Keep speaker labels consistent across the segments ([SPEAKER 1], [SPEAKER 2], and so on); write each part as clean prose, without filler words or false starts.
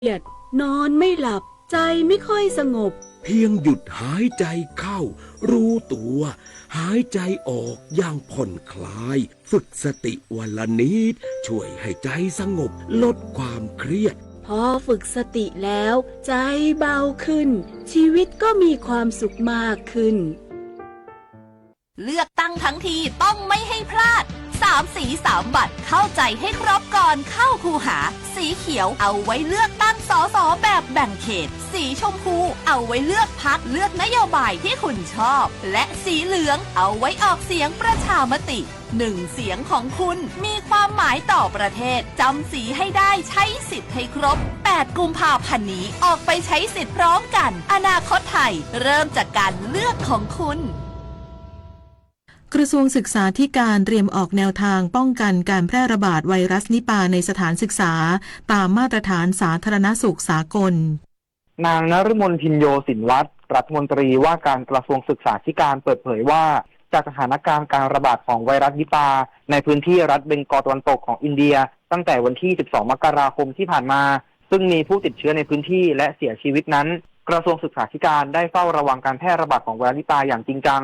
[SPEAKER 1] เครียดนอนไม่หลับใจไม่ค่อยสงบ
[SPEAKER 2] เพียงหยุดหายใจเข้ารู้ตัวหายใจออกอย่างผ่อนคลายฝึกสติวันละนิดช่วยให้ใจสงบลดความเครียด
[SPEAKER 1] พอฝึกสติแล้วใจเบาขึ้นชีวิตก็มีความสุขมากขึ้น
[SPEAKER 3] เลือกตั้งทั้งทีต้องไม่ให้พลาด3 สี3 บัตรเข้าใจให้ครบก่อนเข้าคูหาสีเขียวเอาไว้เลือกตั้งสสแบบแบ่งเขตสีชมพูเอาไว้เลือกพรรคเลือกนโยบายที่คุณชอบและสีเหลืองเอาไว้ออกเสียงประชามติ1 เสียงของคุณมีความหมายต่อประเทศจำสีให้ได้ใช้สิทธิ์ให้ครบ8 กุมภาพันธ์นี้ออกไปใช้สิทธิ์พร้อมกันอนาคตไทยเริ่มจากการเลือกของคุณ
[SPEAKER 4] กระทรวงศึกษาธิการเตรียมออกแนวทางป้องกันการแพร่ระบาดไวรัสนิปาในสถานศึกษาตามมาตรฐานสาธารณสุขสากล
[SPEAKER 5] นางนฤมลพินโยสินวัฒน์รัฐมนตรีว่าการกระทรวงศึกษาธิการเปิดเผยว่าจากสถานการณ์การระบาดของไวรัสนิปาในพื้นที่รัฐเบงกอลตะวันตกของอินเดียตั้งแต่วันที่ 12 มกราคมที่ผ่านมาซึ่งมีผู้ติดเชื้อในพื้นที่และเสียชีวิตนั้นกระทรวงศึกษาธิการได้เฝ้าระวังการแพร่ระบาดของไวรัสนิปาอย่างจริงจัง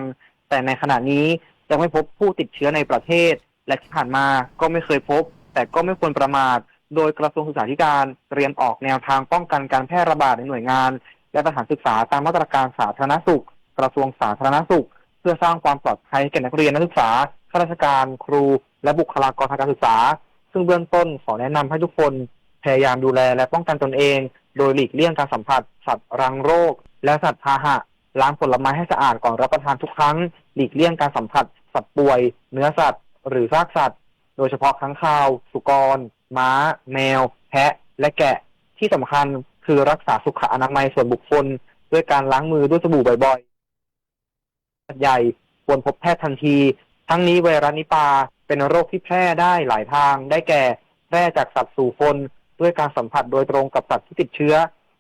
[SPEAKER 5] แต่ในขณะนี้ยังไม่พบผู้ติดเชื้อในประเทศและที่ผ่านมาก็ไม่เคยพบแต่ก็ไม่ควรประมาทโดยกระทรวงศึกษาธิการเตรียมออกแนวทางป้องกันการแพร่ระบาดในหน่วยงานและสถานศึกษาตามมาตรการสาธารณสุขกระทรวงสาธารณสุขเพื่อสร้างความปลอดภัยแก่นักเรียนนักศึกษาข้าราชการครูและบุคลากรทางการศึกษาซึ่งเบื้องต้นขอแนะนำให้ทุกคนพยายามดูแลและป้องกันตนเองโดยหลีกเลี่ยงการสัมผัสสัตว์รังโรคและสัตว์พาหะล้างผลไม้ให้สะอาดก่อนรับประทานทุกครั้งหลีกเลี่ยงการสัมผัสสัตว์ป่วยเนื้อสัตว์หรือซากสัตว์โดยเฉพาะค้างคาวสุกรม้าแมวแพะและแกะที่สำคัญคือรักษาสุขอนามัยส่วนบุคคลด้วยการล้างมือด้วยสบู่บ่อยๆใหญ่ควรพบแพทย์ทันทีทั้งนี้ไวรัสนิปาเป็นโรคที่แพร่ได้หลายทางได้แก่แพร่จากสัตว์สู่คนด้วยการสัมผัสโดยตรงกับสัตว์ที่ติดเชื้อ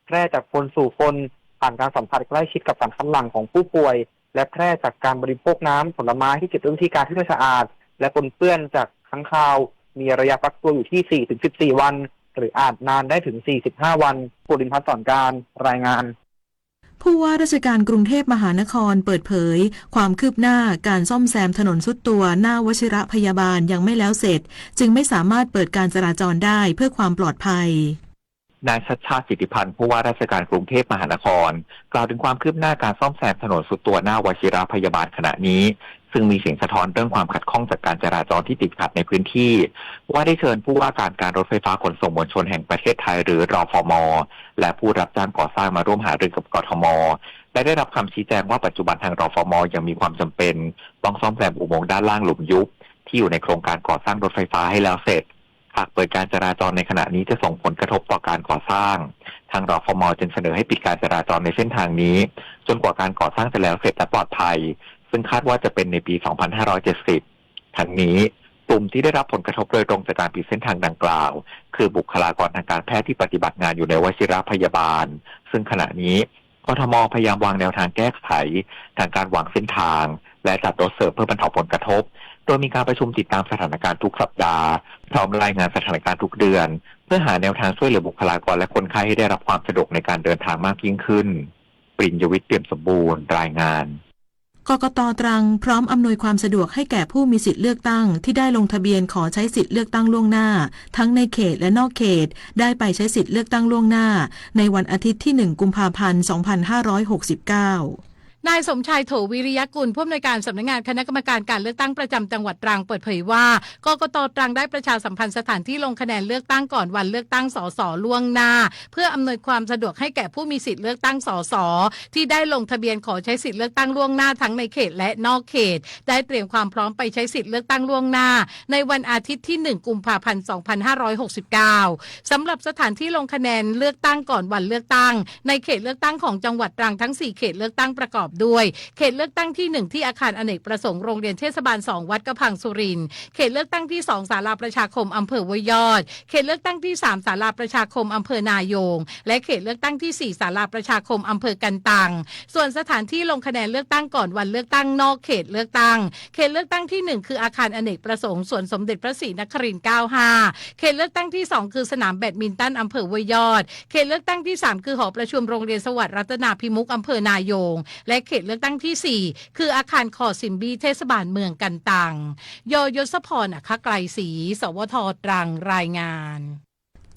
[SPEAKER 5] แพร่จากคนสู่คนผ่านการสัมผัสใกล้ชิดกับสารคัดหลั่งของผู้ป่วยและแพร่จากการบริโภคน้ำผลไม้ที่เก็บด้วยวิธีการที่ไม่สะอาดและปนเปื้อนจากค้างคาวมีระยะฟักตัวอยู่ที่ 4-14 วันหรืออาจนานได้ถึง 45 วันปุรินทร์ พัฒน์ สอนการรายงาน
[SPEAKER 4] ผู้ว่าราชการกรุงเทพมหานครเปิดเผยความคืบหน้าการซ่อมแซมถนนสุดตัวหน้าวชิระพยาบาลยังไม่แล้วเสร็จจึงไม่สามารถเปิดการจราจรได้เพื่อความปลอดภัย
[SPEAKER 6] นายชัชชาติ สิทธิพันธ์ผู้ว่าราชการกรุงเทพมหานครกล่าวถึงความคืบหน้าการซ่อมแซมถนนสุดตัวหน้าวชิระพยาบาลขณะนี้ซึ่งมีเสียงสะท้อนเรื่องความขัดข้องจากการจราจรที่ติดขัดในพื้นที่ว่าได้เชิญผู้ว่าการรถไฟฟ้าขนส่งมวลชนแห่งประเทศไทยหรือรฟม.และผู้รับจ้างก่อสร้างมาร่วมหารือกับกทม.และได้รับคำชี้แจงว่าปัจจุบันทางรฟม.ยังมีความจำเป็นต้องซ่อมแซมอุโมงค์ด้านล่างหลุมยุบที่อยู่ในโครงการก่อสร้างรถไฟฟ้าให้แล้วเสร็จหากเปิดการจราจรในขณะนี้จะส่งผลกระทบต่อการก่อสร้างทางรฟม.จึงเสนอให้ปิดการจราจรในเส้นทางนี้จนกว่าการก่อสร้างจะแล้วเสร็จและปลอดภัยซึ่งคาดว่าจะเป็นในปี 2570 ทั้งนี้กลุ่มที่ได้รับผลกระทบโดยตรงจากการปิดเส้นทางดังกล่าวคือบุคลากรทางการแพทย์ที่ปฏิบัติงานอยู่ในวชิรพยาบาลซึ่งขณะนี้กทม.พยายามวางแนวทางแก้ไขทางการวางเส้นทางและจัดรถเสริมเพื่อบรรเทาผลกระทบโดยมีการประชุมติดตามสถานการณ์ทุกสัปดาห์พร้อมรายงานสถานการณ์ทุกเดือนเพื่อหาแนวทางช่วยเหลือบุคลากรและคนไข้ให้ได้รับความสะดวกในการเดินทางมากยิ่งขึ้นปริญญวิทย์ เปี่ยมสมบูรณ์รายงาน
[SPEAKER 4] กกต.ตรังพร้อมอำนวยความสะดวกให้แก่ผู้มีสิทธิเลือกตั้งที่ได้ลงทะเบียนขอใช้สิทธิเลือกตั้งล่วงหน้าทั้งในเขตและนอกเขตได้ไปใช้สิทธิเลือกตั้งล่วงหน้าในวันอาทิตย์ที่ 1 กุมภาพันธ์ 2569
[SPEAKER 7] นายสมชายโถวิริยกุลผู้อำนวยการสำนักงานคณะกรรมการการเลือกตั้งประจำจังหวัดตรังเปิดเผยว่ากกต.ตรังได้ประชาสัมพันธ์สถานที่ลงคะแนนเลือกตั้งก่อนวันเลือกตั้งสสล่วงหน้าเพื่ออำนวยความสะดวกให้แก่ผู้มีสิทธิเลือกตั้งสสที่ได้ลงทะเบียนขอใช้สิทธิเลือกตั้งล่วงหน้าทั้งในเขตและนอกเขตได้เตรียมความพร้อมไปใช้สิทธิเลือกตั้งล่วงหน้าในวันอาทิตย์ที่ 1 กุมภาพันธ์ 2569 สำหรับสถานที่ลงคะแนนเลือกตั้งก่อนวันเลือกตั้งในเขตเลือกตั้งของจังหวัดตรังทั้ง4เขตเลือกตั้งประกอบ ด้วยเขตเลือกตั้งที่1ที่อาคารอเนกประสงค์โรงเรียนเทศบาล2วัดกระพังสุรินทร์เขตเลือกตั้งที่2ศาลาประชาคมอำเภอห้วยยอดเขตเลือกตั้งที่3ศาลาประชาคมอำเภอนายงและเขตเลือกตั้งที่4ศาลาประชาคมอำเภอกันตังส่วนสถานที่ลงคะแนนเลือกตั้งก่อนวันเลือกตั้งนอกเขตเลือกตั้งเขตเลือกตั้งที่1คืออาคารอเนกประสงค์สวนสมเด็จพระศรีนครินทร์95เขตเลือกตั้งที่2คือสนามแบดมินตันอำเภอห้วยยอดเขตเลือกตั้งที่3คือหอประชุมโรงเรียนสวัสดิ์รัตนาพิมุขอำเภอนายงและเขตเลือกตั้งที่4คืออาคารคอซิมบีเทศบาลเมืองกันตังยศพร อัครไกรศรีสวท.ตรังรายงาน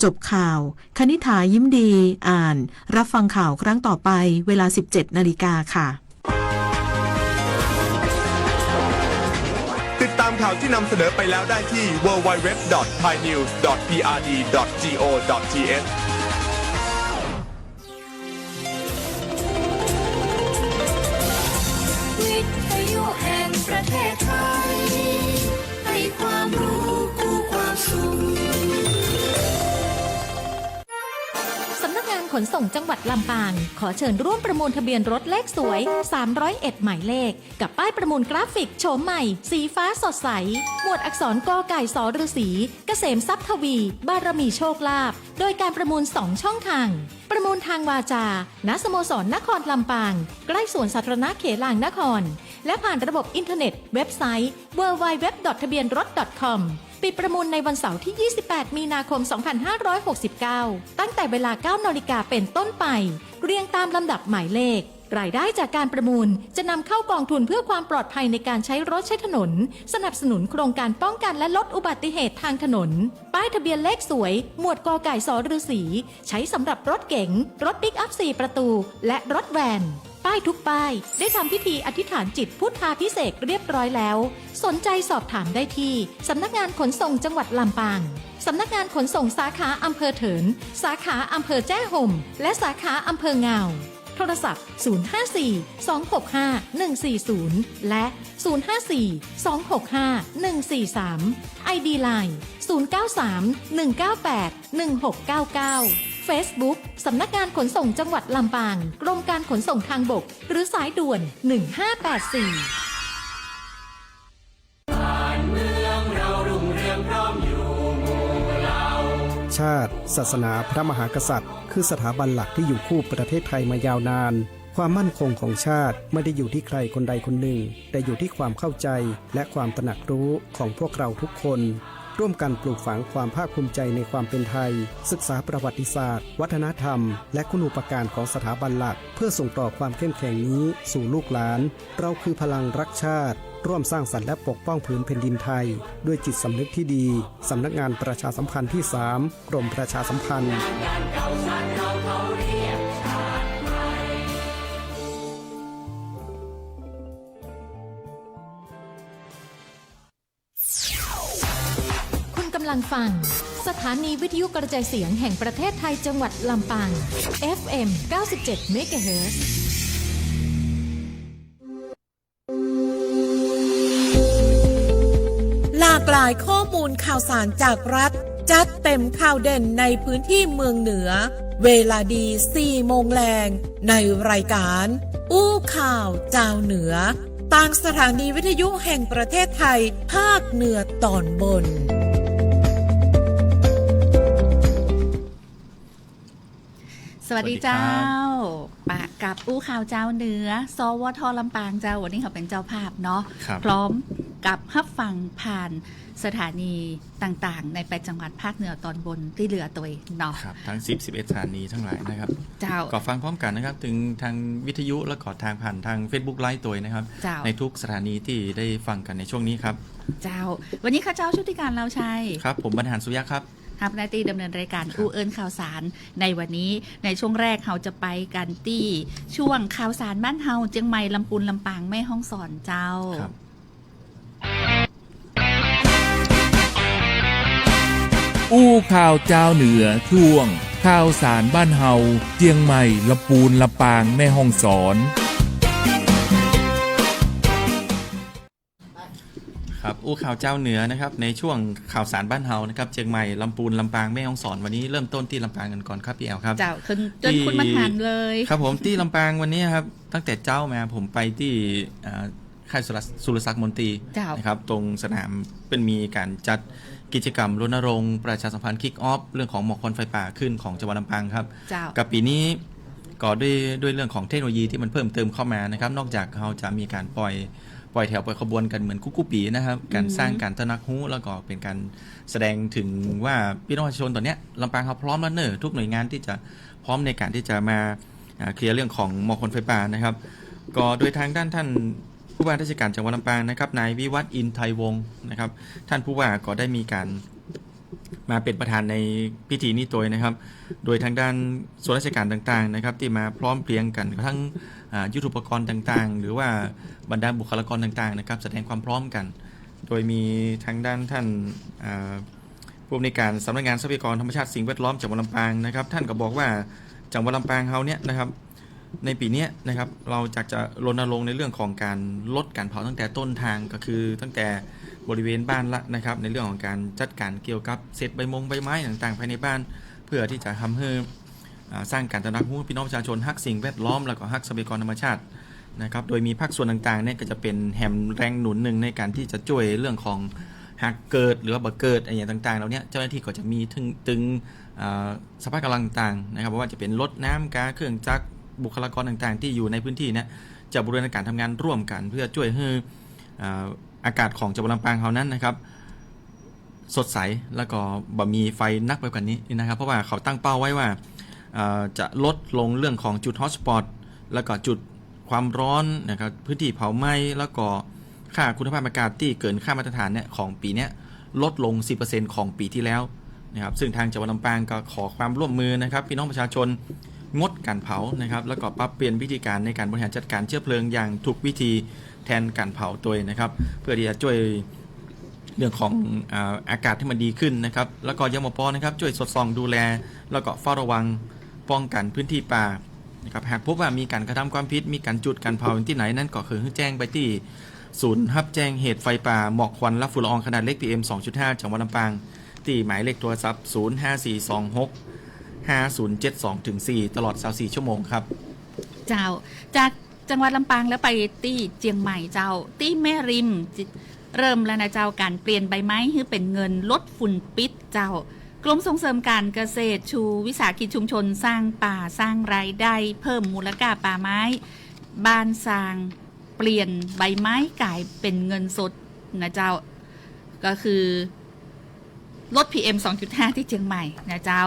[SPEAKER 4] จบข่าวคณิษฐายิ้มดีอ่านรับฟังข่าวครั้งต่อไปเวลา 17 นาฬิกาค่ะ
[SPEAKER 8] ติดตามข่าวที่นำเสนอไปแล้วได้ที่ www.thainews.prd.go.th
[SPEAKER 9] วิทยุแห่งประเทศไทยให้ความรู้คู่ความสุข
[SPEAKER 10] สำนักงานขนส่งจังหวัดลำปางขอเชิญร่วมประมูลทะเบียนรถเลขสวย301หมายเลขกับป้ายประมูลกราฟิกโฉมใหม่สีฟ้าสดใสหมวดอักษรกไก่สฤษีเกษมทรัพย์ทวีบารมีโชคลาภโดยการประมูล2ช่องทางประมูลทางวาจาณสโมสรนครลำปางใกล้สวนสาธารณะเขลางนครและผ่านระบบอินเทอร์เน็ตเว็บไซต์ www.ทะเบียนรถ .com ปิดประมูลในวันเสาร์ที่ 28 มีนาคม 2569 ตั้งแต่เวลา 9 นาฬิกาเป็นต้นไปเรียงตามลำดับหมายเลขรายได้จากการประมูลจะนำเข้ากองทุนเพื่อความปลอดภัยในการใช้รถใช้ถนนสนับสนุนโครงการป้องกันและลดอุบัติเหตุทางถนนป้ายทะเบียนเลขสวยหมวดกไก่สฤษีใช้สำหรับรถเก๋งรถปิกอัพ4ประตูและรถแวนป้ายทุกป้ายได้ทำพิธีอธิษฐานจิตพุทธาภิเษกเรียบร้อยแล้วสนใจสอบถามได้ที่สำนักงานขนส่งจังหวัดลำปางสำนักงานขนส่งสาขาอำเภอเถินสาขาอำเภอแจ้ห่มและสาขาอำเภอเงาโทรศัพท์ 054-265-140 และ 054-265-143 ID Line 093-198-1699 Facebook สำนักงานขนส่งจังหวัดลำปางกรมการขนส่งทางบกหรือสายด่วน 1584
[SPEAKER 11] ชาติศาสนาพระมหากษัตริย์คือสถาบันหลักที่อยู่คู่ประเทศไทยมายาวนานความมั่นคงของชาติไม่ได้อยู่ที่ใครคนใดคนหนึ่งแต่อยู่ที่ความเข้าใจและความตระหนักรู้ของพวกเราทุกคนร่วมกันปลูกฝังความภาคภูมิใจในความเป็นไทยศึกษาประวัติศาสตร์วัฒนธรรมและคุณูปการของสถาบันหลักเพื่อส่งต่อความเข้มแข็งนี้สู่ลูกหลานเราคือพลังรักชาติร่วมสร้างสรรค์และปกป้องผืนแผ่นดินไทยด้วยจิตสำนึกที่ดีสำนักงานประชาสัมพันธ์ที่3กรมประชาสัมพันธ์
[SPEAKER 10] คุณกำลังฟังสถานีวิทยุกระจายเสียงแห่งประเทศไทยจังหวัดลำปาง FM 97 MHz
[SPEAKER 12] หลากหลายข้อมูลข่าวสารจากรัฐจัดเต็มข่าวเด่นในพื้นที่เมืองเหนือเวลาดี 4 โมงแรงในรายการอู้ข่าวเจ้าเหนือทางสถานีวิทยุแห่งประเทศไทยภาคเหนือตอนบน
[SPEAKER 13] สวัสดีเจ้าปะกับอู้ข่าวเจ้าเหนือสวทลำปางเจ้าวันนี้เขาเป็นเจ้าภาพเนาะพร้อมกับฮับฟังผ่านสถานีต่างๆใน8จังหวัดภาคเหนือตอนบนที่เหลือตัวเนาะ
[SPEAKER 14] ครับทั้ง10 11สถานีทั้งหลายนะครับ
[SPEAKER 13] เจ้า
[SPEAKER 14] ก็ฟังพร้อมกันนะครับถึงทางวิทยุและก็ทางผ่านทาง Facebook ไลฟ์ตัวนะครับในทุกสถานีที่ได้ฟังกันในช่วงนี้ครับ
[SPEAKER 13] เจ้าวันนี้ข้าเจ้าชุติการเราชัย
[SPEAKER 14] ครับผมบรรหารสุยะครับ
[SPEAKER 13] ครับหน้าที่ดำเนินรายการอู้เอิญข่าวสารในวันนี้ในช่วงแรกเราจะไปกันที่ช่วงข่าวสารบ้านเฮาเจียงใหม่ลำพูนลำปางแม่ฮ่องสอนเจ้า
[SPEAKER 15] อู้ข่าวเจ้าเหนือช่วงข่าวสารบ้านเฮาเจียงใหม่ลำพูนลำปางแม่ฮ่องสอน
[SPEAKER 14] ครับ อู้ข่าวเจ้าเหนือนะครับในช่วงข่าวสารบ้านเฮานะครับเชียงใหม่ลำพูนลำปางแม่ฮ่องสอนวันนี้เริ่มต้นที่ลำปางกันก่อนครับพี่แอลครับ
[SPEAKER 13] เจ้าจนคุณมาทานเลย
[SPEAKER 14] ครับผมที่ลำปางวันนี้ครับตั้งแต่เจ้ามาผมไปที่ค่ายสุรศักดิ์มนตรีนะครับตรงสนามเป็นมีการจัดกิจกรรมรณรงค์ประชาสัมพันธ์คิกออฟเรื่องของหมอกควันไฟป่าขึ้นของจังหวัดลำปางครับกับปีนี้ก็ด้วยเรื่องของเทคโนโลยีที่มันเพิ่มเติมเข้ามานะครับนอกจากเขาจะมีการปล่อยแถวปล่อยขบวนกันเหมือนกุ๊กปีนะครับการสร้างการตระหนักรู้แล้วก็เป็นการแสดงถึงว่าพี่น้องประชาชนตอนนี้ลำปางเขาพร้อมแล้วเนอะทุกหน่วยงานที่จะพร้อมในการที่จะมาเคลียร์เรื่องของหมอกควันไฟป่านะครับก็โดยทางด้านท่านผู้ว่าราชการจังหวัดลำปางนะครับนายวิวัฒน์อินไทยวงศ์นะครับท่านผู้ว่าก็ได้มีการมาเป็นประธานในพิธีนี้ตัวนะครับโดยทางด้านส่วนราชการต่างๆนะครับที่มาพร้อมเพรียงกันทั้งยุทโธปกรณ์ต่างๆหรือว่าบรรดาบุคลากรต่างๆนะครับแสดงความพร้อมกันโดยมีทางด้านท่านผู้อำนวยการสำนักงานทรัพยากรธรรมชาติสิ่งแวดล้อมจังหวัดลำปางนะครับท่านก็บอกว่าจังหวัดลำปางเขาเนี่ยนะครับในปีนี้นะครับเราจะรณรงค์ในเรื่องของการลดการเผาตั้งแต่ต้นทางก็คือตั้งแต่บริเวณบ้านละนะครับในเรื่องของการจัดการเกี่ยวกับเศษใบไม้ต่างๆภายในบ้านเพื่อที่จะทำให้สร้างการตระหนักรู้พี่น้องประชาชนฮักสิ่งแวดล้อมแล้วก็ฮักทรัพยากรธรรมชาตินะครับโดยมีภาคส่วนต่างๆเนี่ยก็จะเป็นแหมแรงหนุนหนึ่งในการที่จะช่วยเรื่องของหากเกิดหรือว่าบ่เกิดอะไรอย่างต่างๆแล้วเนี่ยเจ้าหน้าที่ก็จะมีตึงสภาพกำลังต่างๆนะครับว่าจะเป็นรถน้ำก๊าซเครื่องจักรบุคลากรต่างๆที่อยู่ในพื้นที่เนี่ยจะบูรณาการทำงานร่วมกันเพื่อช่วยให้อากาศของจังหวัดลำปางเขานั้นนะครับสดใสแล้วก็บ่มีไฟนักไปกว่านี้นะครับเพราะว่าเขาตั้งเป้าไว้ว่าจะลดลงเรื่องของจุดฮอตสปอตแล้วก็จุดความร้อนนะครับพื้นที่เผาไหม้แล้วก็ค่าคุณภาพอากาศที่เกินค่ามาตรฐานเนี่ยของปีนี้ลดลง 10% ของปีที่แล้วนะครับซึ่งทางจังหวัดลำปางก็ขอความร่วมมือนะครับพี่น้องประชาชนงดการเผานะครับแล้วก็ปรับเปลี่ยนวิธีการในการบริหารจัดการเชื้อเพลิงอย่างถูกวิธีแทนการเผาตัวนะครับเพื่อที่จะช่วยเรื่องของอากาศที่มันดีขึ้นนะครับแล้วก็ยมป.นะครับช่วยสอดส่องดูแลแล้วก็เฝ้าระวังป้องกันพื้นที่ป่านะครับหากพบว่ามีการกระทำความผิดมีการจุดการเผาที่ไหนนั่นก็คือให้แจ้งไปที่ศูนย์รับแจ้งเหตุไฟป่าหมอกควันและฝุ่นละอองขนาดเล็ก PM 2.5 จังหวัดลำปางที่หมายเลขโทรศัพท์054265072-4ตลอด24ชั่วโมงครับ
[SPEAKER 13] เจ้าจากจังหวัดลำปางแล้วไปที่เชียงใหม่เจ้าที่แม่ริมเริ่มแล้วนะเจ้าการเปลี่ยนใบไม้ให้เป็นเงินลดฝุ่นพิษเจ้ากรมส่งเสริมการเกษตรชูวิสาหกิจชุมชนสร้างป่าสร้างรายได้เพิ่มมูลค่าป่าไม้บ้านสร้างเปลี่ยนใบไม้กลายเป็นเงินสดนะเจ้าก็คือลด PM 2.5 ที่เชียงใหม่นะเจ้า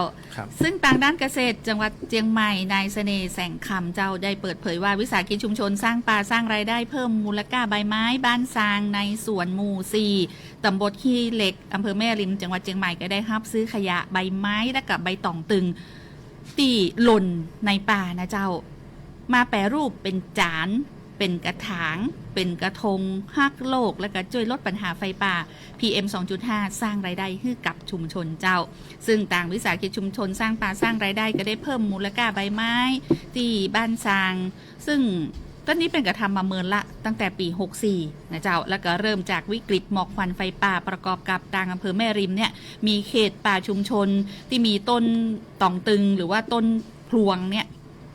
[SPEAKER 13] ซึ่งทางด้านเกษตรจังหวัดเชียงใหม่นายเสน่ห์แสงคำเจ้าได้เปิดเผยว่าวิสาหกิจชุมชนสร้างป่าสร้างรายได้เพิ่มมูลค่าใบไม้บ้านซางในสวนหมู่4ตำบลขี้เหล็กอำเภอแม่ริมจังหวัดเชียงใหม่ก็ได้รับซื้อขยะใบไม้และกับใบตองตึงที่หล่นในป่านะเจ้ามาแปรรูปเป็นจานเป็นกระถางเป็นกระทงฮักโลกและก็ช่วยลดปัญหาไฟป่า PM 2.5 สร้างรายได้ให้กับชุมชนเจ้าซึ่งต่างวิสาหกิจชุมชนสร้างป่าสร้างรายได้ก็ได้เพิ่มมูลค่าใบไม้ที่บ้านซางซึ่งตอนนี้เป็นกระทำมาเมินละตั้งแต่ปี64นะเจ้าแล้วก็เริ่มจากวิกฤตหมอกควันไฟป่าประกอบกับทางอำเภอแม่ริมเนี่ยมีเขตป่าชุมชนที่มีต้นตองตึงหรือว่าต้นพลวงเนี่ย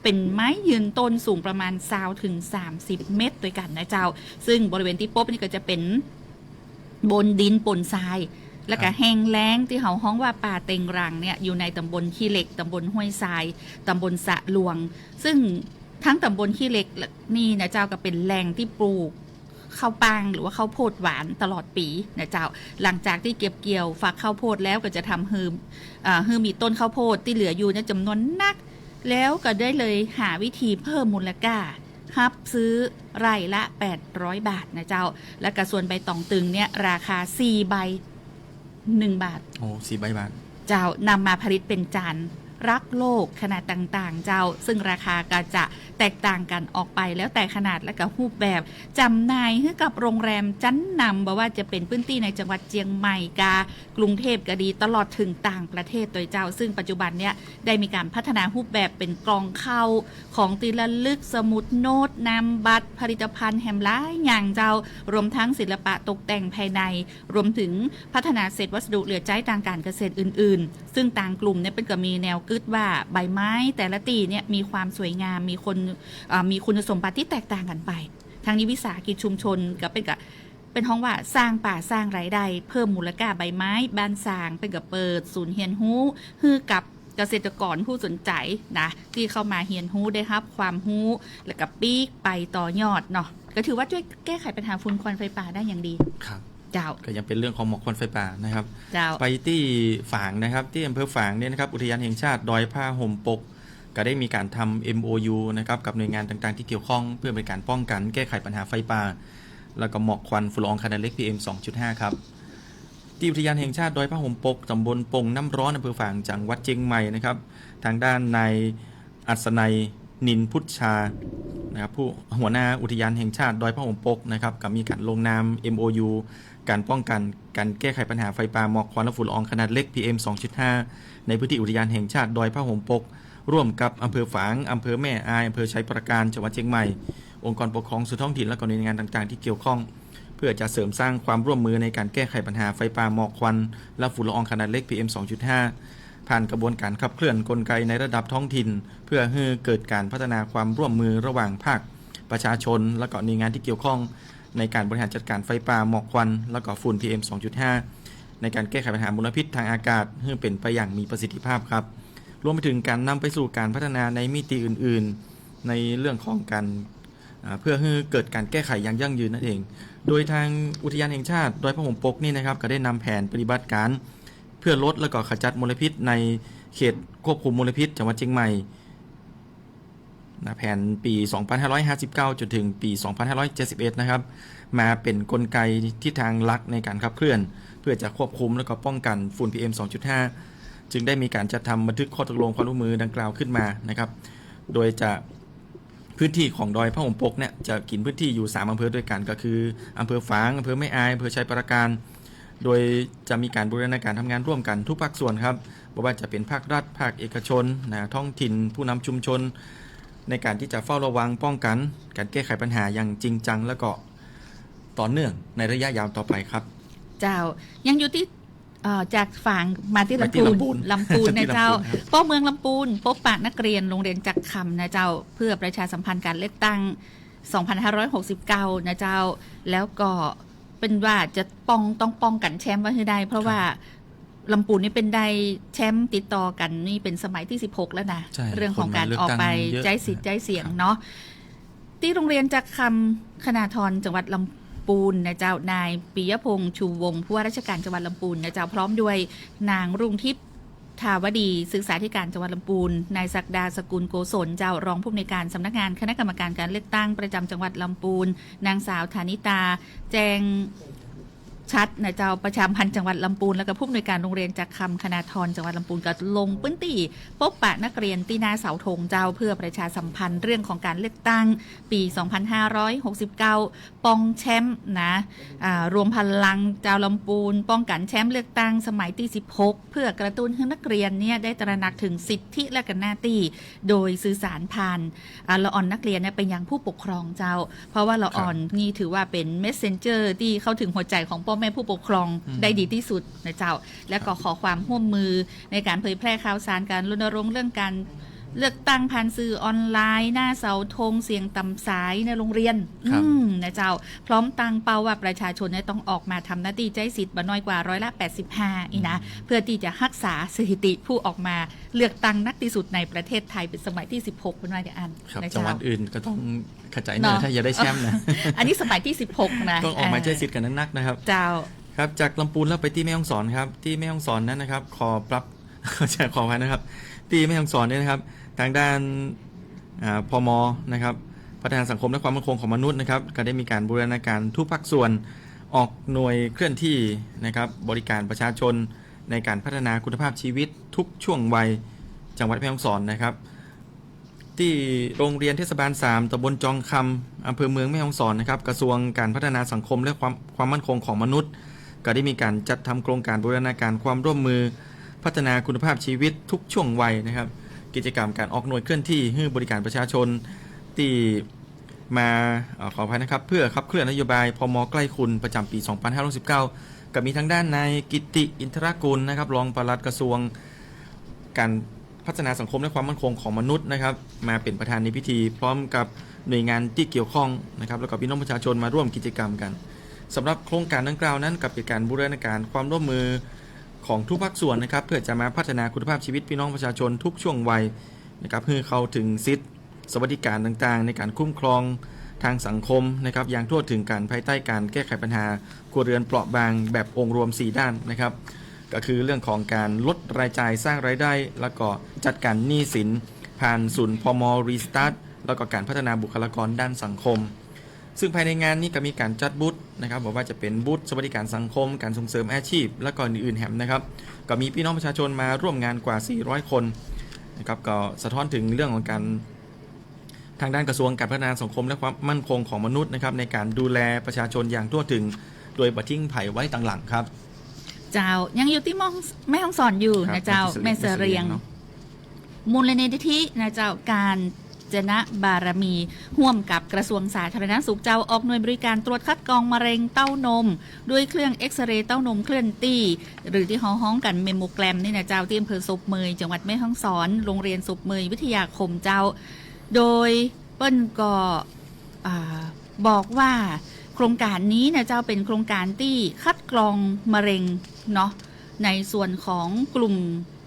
[SPEAKER 13] เป็นไม้ยืนต้นสูงประมาณ20 ถึง 30 เมตรด้วยกันนะเจ้าซึ่งบริเวณที่พบนี่ก็จะเป็นบนดินปนทรายแล้วก็แห้งแล้งที่เขาฮ้องว่าป่าเต็งรังเนี่ยอยู่ในตำบลขี้เหล็กตำบลห้วยทรายตำบลสะหลวงซึ่งทั้งตำบลขี้เหล็กนี่นะเจ้าก็เป็นแหล่งที่ปลูกข้าวปางหรือว่าข้าวโพดหวานตลอดปีนะเจ้าหลังจากที่เก็บเกี่ยวฝักข้าวโพดแล้วก็จะทำให้มีต้นข้าวโพดที่เหลืออยู่เนี่ยจำนวนนักแล้วก็ได้เลยหาวิธีเพิ่มมูลค่ารับซื้อไร่ละ800 บาทนะเจ้าและกระส่วนใบตองตึงเนี่ยราคา4 ใบ1 บาท
[SPEAKER 14] โอ้4 ใบบาท
[SPEAKER 13] เจ้านำมาผลิตเป็นจาน รักโลกขนาดต่างๆเจ้าซึ่งราคาก็จะแตกต่างกันออกไปแล้วแต่ขนาดและก็รูปแบบจำหน่ายให้กับโรงแรมชั้นนำบอกว่าจะเป็นพื้นที่ในจังหวัดเชียงใหม่กรุงเทพก็ดีตลอดถึงต่างประเทศโดยเจ้าซึ่งปัจจุบันเนี่ยได้มีการพัฒนารูปแบบเป็นกล่องเข้าของตีละลึกสมุดโน้ตนำบัตรผลิตภัณฑ์แฮมหลายอย่างเจ้ารวมทั้งศิลปะตกแต่งภายในรวมถึงพัฒนาเศษวัสดุเหลือใช้ทางการเกษตรอื่นๆซึ่งต่างกลุ่มเนี่ยเป็นก็มีแนวคิดว่าใบไม้แต่ละตีเนี่ยมีความสวยงามมีคุณสมบัติที่แตกต่างกันไปทางนี้วิสาหกิจชุมชนก็เป็นห้องว่าสร้างป่าสร้างรายได้เพิ่มมูลค่าใบไม้บ้านสร้างเป็นกับเปิดศูนย์เฮียนฮู้ฮือกับเกษตรกรผู้สนใจนะที่เข้ามาเฮียนฮู้ได้รับความฮู้แล้วก็ปีกไปต่อยอดเนาะก็ถือว่าช่วยแก้ไขปัญหาฝุ่นควันไฟป่าได้อย่างดี
[SPEAKER 14] ครับ
[SPEAKER 13] เจ้า
[SPEAKER 14] ก็ยังเป็นเรื่องของหมอกควันไฟป่านะครับ
[SPEAKER 13] เจ้า
[SPEAKER 14] ไปที่ฝางนะครับที่อำเภอฝางเนี่ยนะครับอุทยานแห่งชาติดอยผ้าห่มปกก็ได้มีการทำ MOU นะครับกับหน่วยงานต่างๆที่เกี่ยวข้องเพื่อเป็นการป้องกันแก้ไขปัญหาไฟป่าแล้วก็หมอกควันฝุ่นละอองขนาดเล็ก PM 2.5 ครับที่อุทยานแห่งชาติดอยผ้าห่มปกตำบลปงน้ำร้อนอำเภอฝางจังหวัดเชียงใหม่นะครับทางด้านนายอัศนัยนินพุทธชานะครับผู้หัวหน้าอุทยานแห่งชาติดอยผ้าห่มปกนะครับกับมีการลงนาม MOU การป้องกันการแก้ไขปัญหาไฟป่าหมอกควันและฝุ่นละอองขนาดเล็ก PM 2.5 ในพื้นที่อุทยานแห่งชาติดอยผ้าห่มปกร่วมกับอำเภอฝางอำเภอแม่อายอำเภอชัยปราการจังหวัดเชียงใหม่องค์กรปกครองส่วนท้องถิ่นและก็หน่วยงานต่างๆที่เกี่ยวข้องเพื่อจะเสริมสร้างความร่วมมือในการแก้ไขปัญหาไฟป่าหมอกควันและฝุ่นละอองขนาดเล็ก PM 2.5 ผ่านกระบวนการขับเคลื่อนกลไกในระดับท้องถิ่นเพื่อให้เกิดการพัฒนาความร่วมมือระหว่างภาคประชาชนและก็หน่วยงานที่เกี่ยวข้องในการบริหารจัดการไฟป่าหมอกควันและก็ฝุ่น PM 2.5 ในการแก้ไขปัญหามลพิษทางอากาศให้เป็นไปอย่างมีประสิทธิภาพครับรวมไปถึงการนำไปสู่การพัฒนาในมิติอื่นๆในเรื่องของการเพื่อให้เกิดการแก้ไขอย่างยั่งยืนนั่นเองโดยทางอุทยานแห่งชาติดอยผ้าห่มปกนี่นะครับก็ได้นำแผนปฏิบัติการเพื่อลดและก็ขจัดมลพิษในเขตควบคุมมลพิษจังหวัดเชียงใหม่แผนปี 2559 จนถึงปี 2571 นะครับมาเป็นกลไกทิศทางหลักในการขับเคลื่อนเพื่อจะควบคุมและก็ป้องกันฝุ่น PM 2.5 จึงได้มีการจัดทำบันทึกข้อตกลงความร่วมมือดังกล่าวขึ้นมานะครับโดยจะพื้นที่ของดอยผ้าห่มปกเนี่ยจะกินพื้นที่อยู่3อำเภอด้วยกันก็คืออำเภอฝางอำเภอแม่อายอำเภอชัยปราการโดยจะมีการบูรณาการทำงานร่วมกันทุกภาคส่วนครับไม่ว่าจะเป็นภาครัฐภาคเอกชนท้องถิ่นผู้นำชุมชนในการที่จะเฝ้าระวังป้องกันการแก้ไขปัญหาอย่างจริงจังและก็ต่อเนื่องในระยะยาวต่อไปครับ
[SPEAKER 13] เจ้ายังอยู่ที่จากฝั่งมาที่ลำพูนนะเจ้าป้อเมืองลำพูนพบปะนักเรียนโรงเรียนจักคำนะเจ้าเพื่อประชาสัมพันธ์การเลือกตั้ง 2569 นะเจ้าแล้วก็เป็นว่าจะต้องป้องกันแชมป์ไว้ให้ได้เพราะว่าลำพูนนี่เป็นได้แชมป์ติดต่อกันนี่เป็นสมัยที่16แล้วนะเรื่องของการออกไปใจสิทธิ์ใจเสียงเนาะที่โรงเรียนจักคำคณาธรจังหวัดลำปูนนะเจ้านายปิยพงษ์ชูวงศ์ผู้ว่าราชการจังหวัดลำพูนนะเจ้าพร้อมด้วยนางรุ่งทิพย์ทาวดีศึกษาธิการจังหวัดลำพูนนายศักดาสกุลโกศลเจ้ารองผู้อำนวยการสำนักงานคณะกรรมการการเลือกตั้งประจำจังหวัดลำพูนนางสาวธานิตาแจงชัดนะเจ้าประชาพันธ์จังหวัดลำพูนแล้วก็ผู้อำนวยการโรงเรียนจักคำคณาธรจังหวัดลำพูนก็ลงพื้นที่พบปะนักเรียนที่หน้าเสาธงเจ้าเพื่อประชาสัมพันธ์เรื่องของการเลือกตั้งปี 2569 ป้องแชมป์นะรวมพลังเจ้าลำพูนป้องกันแชมป์เลือกตั้งสมัยที่16เพื่อกระตุ้นให้นักเรียนเนี่ยได้ตระหนักถึงสิทธิและหน้าที่โดยสื่อสารผ่านละอ่อนนักเรียนเนี่ยเป็นอย่างผู้ปกครองเจ้าเพราะว่าละอ่อนนี่ถือว่าเป็นเมสเซนเจอร์ที่เข้าถึงหัวใจของพ่อแม่ผู้ปกครองได้ดีที่สุดนะเจ้าและก็ขอความร่วมมือในการเผยแพร่ข่าวสารการรณรงค์เรื่องการเลือกตั้งผ่านสื่อออนไลน์หน้าเสาธงเสียงต่ำสายในโรงเรียนนะเจ้าพร้อมตั้งเป้าว่าประชาชนต้องออกมาทำหน้าที่ใจสิทธิ์บ่น้อยกว่า85%อีนะเพื่อที่จะรักษาสถิติผู้ออกมาเลือกตั้งนักที่สุดในประเทศไทยเป็นสมัยที่16เป็นว่าจะอ่าน
[SPEAKER 14] จังหวัดอื่นก็ต้องขจายเนื้อถ้าอยากได้แชมป์นะ
[SPEAKER 13] อันนี้สมัยที่16นะ
[SPEAKER 14] ต้องออกมาใจสิทธิ์กันนักนะครับ
[SPEAKER 13] เจ้า
[SPEAKER 14] ครับจากลำพูนแล้วไปที่แม่ฮ่องสอนครับที่แม่ฮ่องสอนนั้นนะครับขอไว้นะครับที่แม่ฮ่องสอนเนี่ยนะครับทางด้านพม.นะครับพัฒนาสังคมและความมั่นคงของมนุษย์นะครับก็ได้มีการบูรณาการทุกภาคส่วนออกหน่วยเคลื่อนที่นะครับบริการประชาชนในการพัฒนาคุณภาพชีวิตทุกช่วงวัย จังหวัดแม่ฮ่องสอนนะครับที่โรงเรียนเทศบาล3ตำบลจองคำอำเภอเมืองแม่ฮ่องสอนนะครับกระทรวงการพัฒนาสังคมและความมั่นคงของมนุษย์ก็ได้มีการจัดทำโครงการบูรณาการความร่วมมือพัฒนาคุณภาพชีวิตทุกช่วงวัยนะครับกิจกรรมการออกหน่วยเคลื่อนที่ให้บริการประชาชนที่มาขออภัยนะครับเพื่อขับเคลื่อนนโยบายพม.ใกล้คุณประจำปี 2519กับมีทางด้านนายกิตติอินทรกุลนะครับรองปลัดกระทรวงการพัฒนาสังคมและความมั่นคงของมนุษย์นะครับมาเป็นประธานในพิธีพร้อมกับหน่วยงานที่เกี่ยวข้องนะครับแล้วก็พี่น้องประชาชนมาร่วมกิจกรรมกันสำหรับโครงการดังกล่าวนั้นกับเป็นการบูรณาการความร่วมมือของทุกภาคส่วนนะครับเพื่อจะมาพัฒนาคุณภาพชีวิตพี่น้องประชาชนทุกช่วงวัยนะครับเพื่อเข้าถึงสิทธิสวัสดิการต่างๆในการคุ้มครองทางสังคมนะครับอย่างทั่วถึงการภายใต้การแก้ไขปัญหาครัวเรือนเปราะบางแบบองค์รวม4ด้านนะครับก็คือเรื่องของการลดรายจ่ายสร้างรายได้แล้วก็จัดการหนี้สินผ่านศูนย์พม.รีสตาร์ทแล้วก็การพัฒนาบุคลากรด้านสังคมซึ่งภายในงานนี้ก็มีการจัดบูธนะครับบอกว่าจะเป็นบูธสวัสดิการสังคมการส่งเสริมอาชีพและก็อื่นๆแหมนะครับก็มีพี่น้องประชาชนมาร่วมงานกว่า400คนนะครับก็สะท้อนถึงเรื่องของการทางด้านกระทรวงการพัฒนาสังคมและความมั่นคงของมนุษย์นะครับในการดูแลประชาชนอย่างทั่วถึงโดยบัดทิ้งไผ่ไว้ต่างหลังครับ
[SPEAKER 13] เจ้ายังอยู่ที่แม่ฮ่องสอนอยู่นะเจ้าแม่เสรียงมูลนิธินะเจ้าการจนะบารมีร่วมกับกระทรวงสาธารณสุขเจ้าออกหน่วยบริการตรวจคัดกรองมะเร็งเต้านมด้วยเครื่องเอ็กซเรย์เต้านมเคลื่อนที่หรือที่ฮ้องกันเมโมแกรมนี่นะเจ้าที่อำเภอศพเมยจังหวัดแม่ฮ่องสอนโรงเรียนศพเมยวิทยาคมเจ้าโดยเปิ้ลก็บอกว่าโครงการนี้นะเจ้าเป็นโครงการที่คัดกรองมะเร็งเนาะในส่วนของกลุ่ม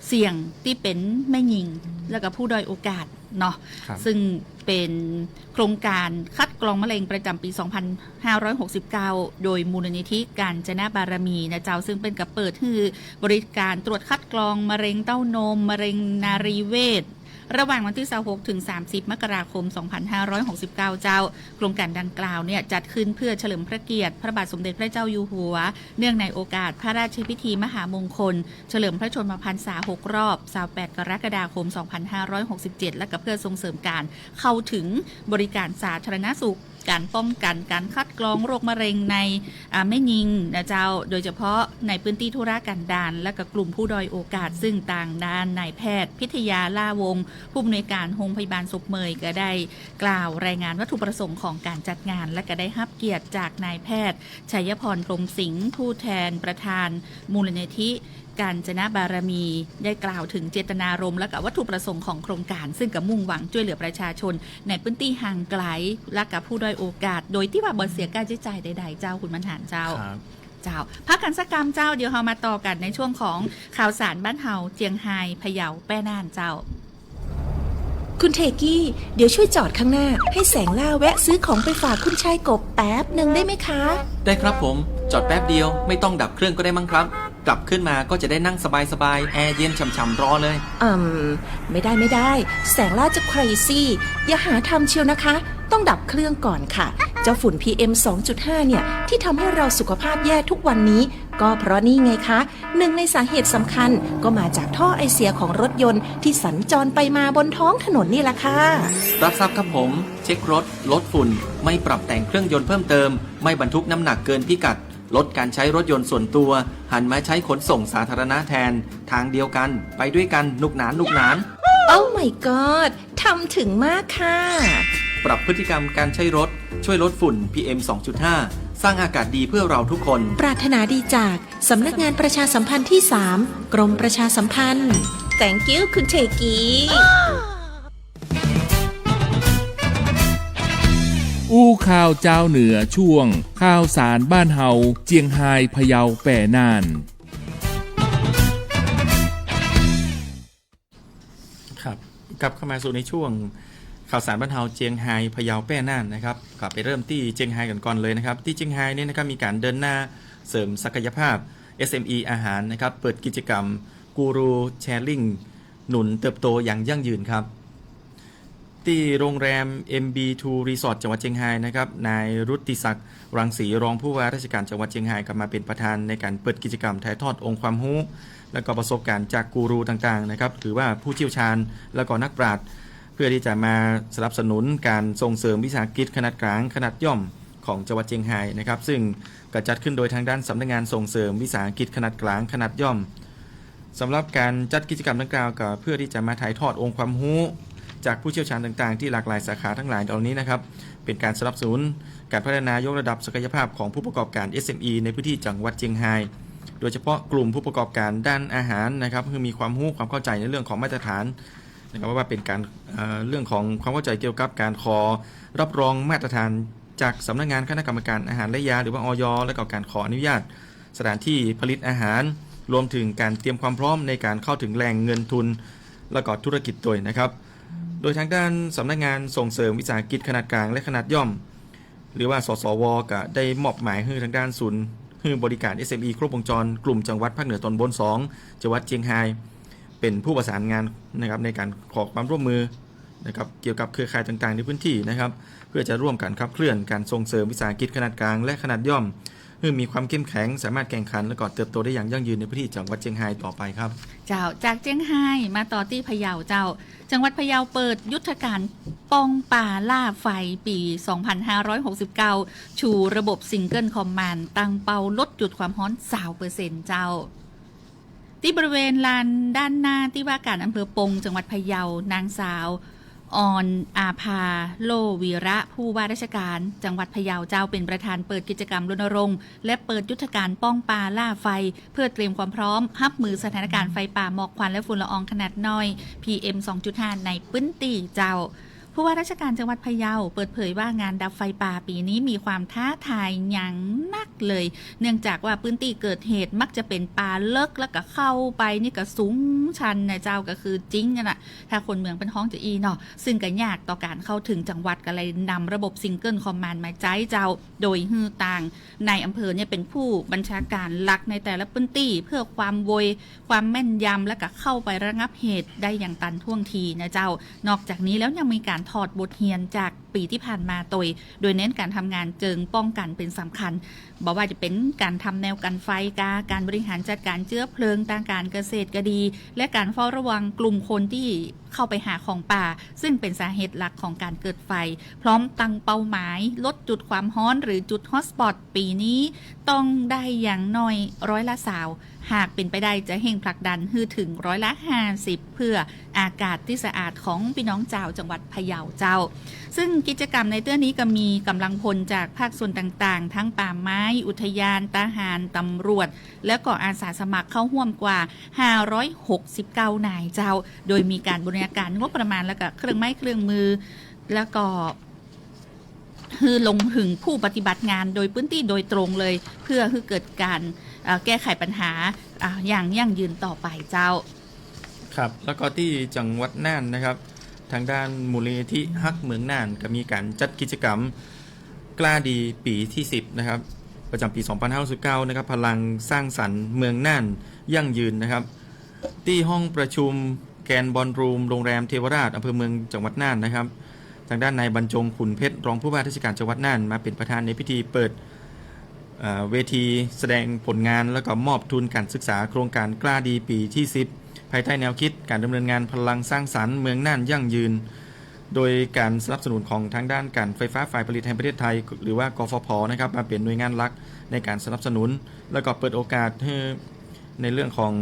[SPEAKER 13] เสี่ยงที่เป็นแม่หญิงแล้วก็ผู้ด้อยโอกาสเนาะซึ่งเป็นโครงการคัดกรองมะเร็งประจำปี 2569 โดยมูลนิธิการจนะบารมีนะเจ้าซึ่งเป็นกับเปิดคือบริการตรวจคัดกรองมะเร็งเต้านมมะเร็งนารีเวชระหว่างวันที่26ถึง30มกราคม 2569 เจ้าโครงการดังกล่าวเนี่ยจัดขึ้นเพื่อเฉลิมพระเกียรติพระบาทสมเด็จพระเจ้าอยู่หัวเนื่องในโอกาสพระราชพิธีมหามงคลเฉลิมพระชนมพรรษา6รอบ28กรกฎาคม 2567และก็เพื่อส่งเสริมการเข้าถึงบริการสาธารณสุขการป้องกันการคัดกรองโรคมะเร็งในแม่หญิงนะเจ้าโดยเฉพาะในพื้นที่ธุรกันดารและกับกลุ่มผู้ด้อยโอกาสซึ่งต่างด้านนายแพทย์พิทยาล่าวงศ์ผู้อำนวยการโรงพยาบาลศพเมยก็ได้กล่าวรายงานวัตถุประสงค์ของการจัดงานและก็ได้รับเกียรติจากนายแพทย์ชัยพรพรหมสิงห์ผู้แทนประธานมูลนิธิการจนะบารมีได้กล่าวถึงเจตนารมณ์และกับวัตถุประสงค์ของโครงการซึ่งกับมุ่งหวังช่วยเหลือประชาชนในพื้นที่ห่างไกลและกับผู้ด้อยโอกาสโดยที่ว่าบ่เสียค่าใช้จ่ายใดๆเจ้าคุณบรรหารเจ้าพักกันสักกรรมเจ้าเดี๋ยวเรามาต่อกันในช่วงของข่าวสารบ้านเฮาเจียงไฮ้พะเยาแป้น่านเจ้า
[SPEAKER 16] คุณเทกี้เดี๋ยวช่วยจอดข้างหน้าให้แสงล่าแวะซื้อของไปฝากคุณชายกบแป๊บหนึ่งได้ไหมคะ
[SPEAKER 17] ได้ครับผมจอดแป๊บเดียวไม่ต้องดับเครื่องก็ได้มั้งครับกลับขึ้นมาก็จะได้นั่งสบายๆแอร์เย็นฉ่ำๆรอเลย
[SPEAKER 16] ไม่ได้แสงล่าจะใครซี่อย่าหาทำเชียวนะคะต้องดับเครื่องก่อนค่ะเจ้าฝุ่น PM 2.5 เนี่ยที่ทำให้เราสุขภาพแย่ทุกวันนี้ก็เพราะนี่ไงคะหนึ่งในสาเหตุสำคัญก็มาจากท่อไอเสียของรถยนต์ที่สัญจรไปมาบนท้องถนนนี่แหละค่ะ
[SPEAKER 17] รับทราบครับผมเช็ครถลดฝุ่นไม่ปรับแต่งเครื่องยนต์เพิ่มเติมไม่บรรทุกน้ำหนักเกินพิกัดลดการใช้รถยนต์ส่วนตัวหันมาใช้ขนส่งสาธารณะแทนทางเดียวกันไปด้วยกันนุกหนาน
[SPEAKER 16] โอ้ my god ทำถึงมากค่ะ
[SPEAKER 17] ปรับพฤติกรรมการใช้รถช่วยลดฝุ่น PM 2.5 สร้างอากาศดีเพื่อเราทุกคน
[SPEAKER 16] ปรารถนาดีจากสำนักงานประชาสัมพันธ์ที่ 3 กรมประชาสัมพันธ์ Thank you คุณเทกี้
[SPEAKER 15] อู้ข่าวเจ้าเหนือช่วงข่าวสารบ้านเฮาเจียงไฮ้พะเยาแป่น่าน
[SPEAKER 14] ครับกลับเข้ามาสู่ในช่วงข่าวสารบ้านเฮาเจียงไฮ้พะเยาแป่น่านนะครับกลับไปเริ่มที่เจียงไฮ้ก่อนเลยนะครับที่เจียงไฮ้นี่นะครับมีการเดินหน้าเสริมศักยภาพ SME อาหารนะครับเปิดกิจกรรมกูรูแชร์ลิงหนุนเติบโตอย่างยั่งยืนครับ ที่โรงแรม MB2 Resort จังหวัดเชียงรายนะครับนายรุตติศักดิ์รังสีรองผู้ว่าราชการจังหวัดเชียงรายก็มาเป็นประธานในการเปิดกิจกรรมถ่ายทอดองค์ความรู้และก็ประสบการณ์จากกูรูต่างๆนะครับหรือว่าผู้เชี่ยวชาญและก็นักปราชญ์เพื่อที่จะมาสนับสนุนการส่งเสริมวิสาหกิจขนาดกลางขนาดย่อมของจังหวัดเชียงรายนะครับซึ่งก็จัดขึ้นโดยทางด้านสำนักงานส่งเสริมวิสาหกิจขนาดกลางขนาดย่อมสำหรับการจัดกิจกรรมดังกล่าวก็เพื่อที่จะมาถ่ายทอดองค์ความรู้จากผู้เชี่ยวชาญต่างๆที่หลากหลายสาขาทั้งหลายเหล่านี้นะครับเป็นการสนับสนุนการพัฒนายกระดับศักยภาพของผู้ประกอบการ SME ในพื้นที่จังหวัดเชียงรายโดยเฉพาะกลุ่มผู้ประกอบการด้านอาหารนะครับคือมีความรู้ความเข้าใจในเรื่องของมาตรฐานนะครับว่าเป็นการเรื่องของความเข้าใจเกี่ยวกับการขอรับรองมาตรฐานจากสำนักงานคณะกรรมการอาหารและยาหรือว่าอย.และก็การขออนุญาตสถานที่ผลิตอาหารรวมถึงการเตรียมความพร้อมในการเข้าถึงแหล่งเงินทุนและก็ธุรกิจด้วยนะครับโดยทางด้านสำนักงานส่งเสริมวิสาหกิจขนาดกลางและขนาดย่อมหรือว่าสสว.ก็ได้มอบหมายให้ทางด้านศูนย์บริการ SME ครบวงจรกลุ่มจังหวัดภาคเหนือตอนบน2จังหวัดเชียงรายเป็นผู้ประสานงานนะครับในการขอความร่วมมือนะครับเกี่ยวกับเครือข่ายต่างๆในพื้นที่นะครับเพื่อจะร่วมกันขับเคลื่อนการส่งเสริมวิสาหกิจขนาดกลางและขนาดย่อมเพื่อมีความเข้มแข็งสามารถแข่งขันและก็เติบโตได้อย่างยั่งยืนในพื้นที่จังหวัดเชียงรายต่อไปครับ
[SPEAKER 13] เจ้าจากเชียงรายมาต่อที่พะเยาเจ้าจังหวัดพะเยาเปิดยุทธการป้องป่าล่าไฟปี 2569 ชูระบบซิงเกิลคอมมานด์ตั้งเป้าลดจุดความร้อน 20% เจ้าที่บริเวณลานด้านหน้าที่ว่าการอำเภอปงจังหวัดพะเยานางสาวออนอาภาโลวีระผู้ว่าราชการจังหวัดพะเยาเจ้าเป็นประธานเปิดกิจกรรมรณรงค์และเปิดยุทธการป้องป่าล่าไฟเพื่อเตรียมความพร้อมรับมือสถานการณ์ไฟป่าหมอกควันและฝุ่นละอองขนาดน้อย PM 2.5 ในพื้นที่เจ้าผู้ว่าราชการจังหวัดพะเยาเปิดเผยว่างานดับไฟป่าปีนี้มีความท้าทายอย่างนักเลยเนื่องจากว่าพื้นที่เกิดเหตุมักจะเป็นป่าเลิกแล้วก็เข้าไปนี่ก็สูงชันนะเจ้าก็คือจริงนะถ้าคนเมืองเป็นห้องจะอีเนาะซึ่งก็ยากต่อการเข้าถึงจังหวัดก็เลยนำระบบซิงเกิลคอมมานด์มาใช้เจ้าโดยฮือต่างในอำเภอเนี่ยเป็นผู้บัญชาการหลักในแต่ละพื้นที่เพื่อความไวความแม่นยำและก็เข้าไประงับเหตุได้อย่างทันท่วงทีนะเจ้านอกจากนี้แล้วยังมีการถอดบทเรียนจากปีที่ผ่านมาโดยเน้นการทำงานเชิงป้องกันเป็นสำคัญบอกว่าจะเป็นการทำแนวกันไฟการบริหารจัดการเชื้อเพลิงทางการเกษตรก็ดีและการเฝ้าระวังกลุ่มคนที่เข้าไปหาของป่าซึ่งเป็นสาเหตุหลักของการเกิดไฟพร้อมตั้งเป้าหมายลดจุดความร้อนหรือจุดฮอตสปอตปีนี้ต้องได้อย่างน้อย20%หากเป็นไปได้จะเร่งผลักดันให้ถึง50%เพื่ออากาศที่สะอาดของพี่น้องเจ้าจังหวัดพะเยาเจ้าซึ่งกิจกรรมในเตื้อนี้ก็มีกำลังพลจากภาคส่วนต่างๆทั้งป่าไม้อุทยานทหารตำรวจและก็อาสาสมัครเข้าร่วมกว่า569นายเจ้าโดยมีการบริการงบประมาณและก็เครื่องไม้เครื่องมือแล้วก็คือลงถึงผู้ปฏิบัติงานโดยพื้นที่โดยตรงเลยเพื่อให้เกิดการแก้ไขปัญหาอย่างยั่งยืนต่อไปเจ้า
[SPEAKER 14] ครับแล้วก็ที่จังหวัดน่านนะครับทางด้านมูลนิธิฮักเมืองน่านก็มีการจัดกิจกรรมกล้าดีปีที่10นะครับประจำปี2569นะครับพลังสร้างสรรค์เมืองน่านยั่งยืนนะครับที่ห้องประชุมแกนบอลรูมโรงแรมเทวราชอำเภอเมืองจังหวัดน่านนะครับทางด้านนายบรรจงขุนเพชรรองผู้ว่าราชการจังหวัดน่านมาเป็นประธานในพิธีเปิดเวทีแสดงผลงานและก็มอบทุนการศึกษาโครงการกล้าดีปีที่10ภายใต้แนวคิดการดำเนินงานพลังสร้างสรรค์เมืองน่านยั่งยืนโดยการสนับสนุนของทางด้านการไฟฟ้าฝ่ายผลิตแห่งประเทศไทยหรือว่ากฟผ.นะครับมาเป็นหน่วยงานหลักในการสนับสนุนและก็เปิดโอกาสให้ในเรื่องของ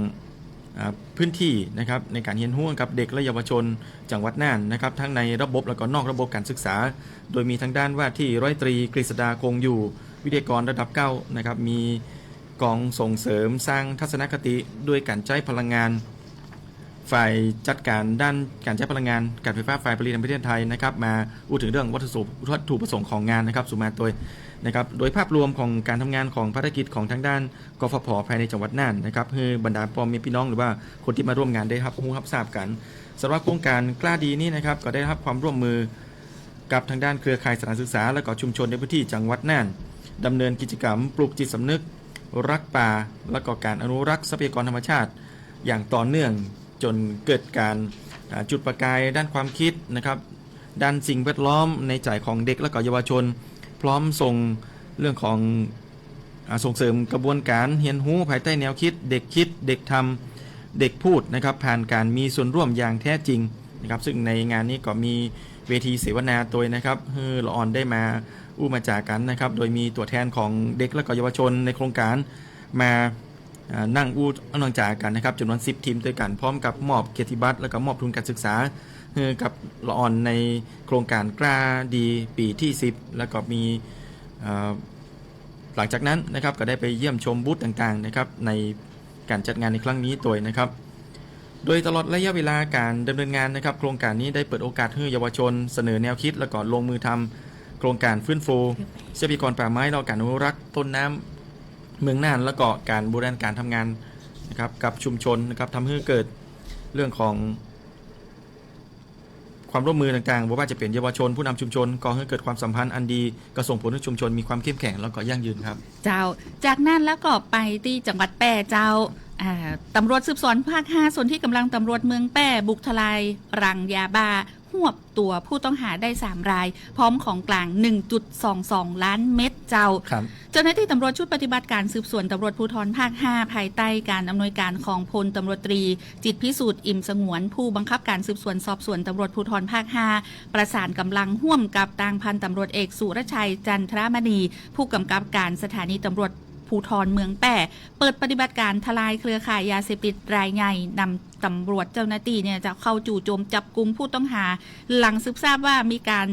[SPEAKER 14] พื้นที่นะครับในการเรียนรู้กับเด็กและเยาวชนจังหวัดน่านนะครับทั้งในระบบและก็นอกระบบการศึกษาโดยมีทางด้านว่าที่ร้อยตรีกฤษดาคงอยู่วิทยากรระดับ9นะครับมีกองส่งเสริมสร้างทัศนคติด้วยการใช้พลังงานฝ่ายจัดการด้านการใช้พลังงานการไฟฟ้าฝ่ายผลิตแห่งประเทศไทยนะครับมาพูดถึงเรื่องวัตถุประสงค์ของงานนะครับสุมาโดยนะครับโดยภาพรวมของการทำงานของภารกิจของทางด้านกฟผ.ภายในจังหวัดน่านนะครับให้บรรดาพ่อแม่พี่น้องหรือว่าคนที่มาร่วมงานได้รับรู้รับทราบกันสำหรับโครงการกล้าดีนี้นะครับก็ได้รับความร่วมมือกับทางด้านเครือข่ายสถานศึกษาและก็ชุมชนในพื้นที่จังหวัดน่านดำเนินกิจกรรมปลูกจิตสำนึกรักป่าและก็การอนุรักษ์ทรัพยากรธรรมชาติอย่างต่อเนื่องจนเกิดการจุดประกายด้านความคิดนะครับ ด้านสิ่งแวดล้อมในใจของเด็กและก็เยาวชนพร้อมส่งเรื่องของส่งเสริมกระบวนการเรียนรู้ภายใต้แนวคิดเด็กคิดเด็กทำเด็กพูดนะครับผ่านการมีส่วนร่วมอย่างแท้จริงนะครับซึ่งในงานนี้ก็มีเวทีเสวนาตัวนะครับละอ่อนได้มามาจากกันนะครับโดยมีตัวแทนของเด็กและก็เยาวชนในโครงการมานั่งนังจากกันนะครับจำนวน10ทีมด้วยกันพร้อมกับมอบเกียรติบัตรและก็มอบทุนการศึกษากับละอ่อนในโครงการกล้าดีปีที่10แล้วก็มีหลังจากนั้นนะครับก็ได้ไปเยี่ยมชมบูธต่างๆนะครับในการจัดงานในครั้งนี้ตัวนะครับโดยตลอดระยะเวลาการดำเนินงานนะครับโครงการนี้ได้เปิดโอกาสให้เยาวชนเสนอแนวคิดและก็ลงมือทำโครงการฟื้นฟูทรัพยากรป่าไม้และการอนุรักษ์ต้นน้ำเมืองน่านและก็การบูรณาการทำงานนะครับกับชุมชนนะครับทำให้เกิดเรื่องของความร่วมมือต่างๆว่าจะเป็นเยาวชนผู้นำชุมชนก่อให้เกิดความสัมพันธ์อันดีก็ส่งผลให้ชุมชนมีความเข้มแข็งแล้วก็ยั่งยืนครับ
[SPEAKER 13] เจ้าจากนั้นแล้วก็ไปที่จังหวัดแปร่เจ้าตำรวจสืบสวนภาค 5ส่วนที่กำลังตำรวจเมืองแปร่บุกทลายรังยาบ้าหวบตัวผู้ต้องหาได้3รายพร้อมของกลาง 1.22 ล้านเม็ดเจ้าหน้าที่ตำรวจชุดปฏิบัติการสืบสวนตำรวจภูธรภาค 5ภายใต้การอำนวยการของพลตำรวจตรีจิตพิสูจน์อิ่มสงวนผู้บังคับการสืบสวนสอบสวนตำรวจภูธรภาค 5ประสานกำลังร่วมกับทางพันตำรวจเอกสุรชัยจันทรมณีผู้กำกับการสถานีตำรวจภูธรเมืองแปร่เปิดปฏิบัติการทลายเครือข่ายยาเสพติดรายใหญ่นำตำรวจเจ้าหน้าที่เนี่ยจะเข้าจู่โจมจับกุมผู้ต้องหาหลังสืบทราบว่ามีการ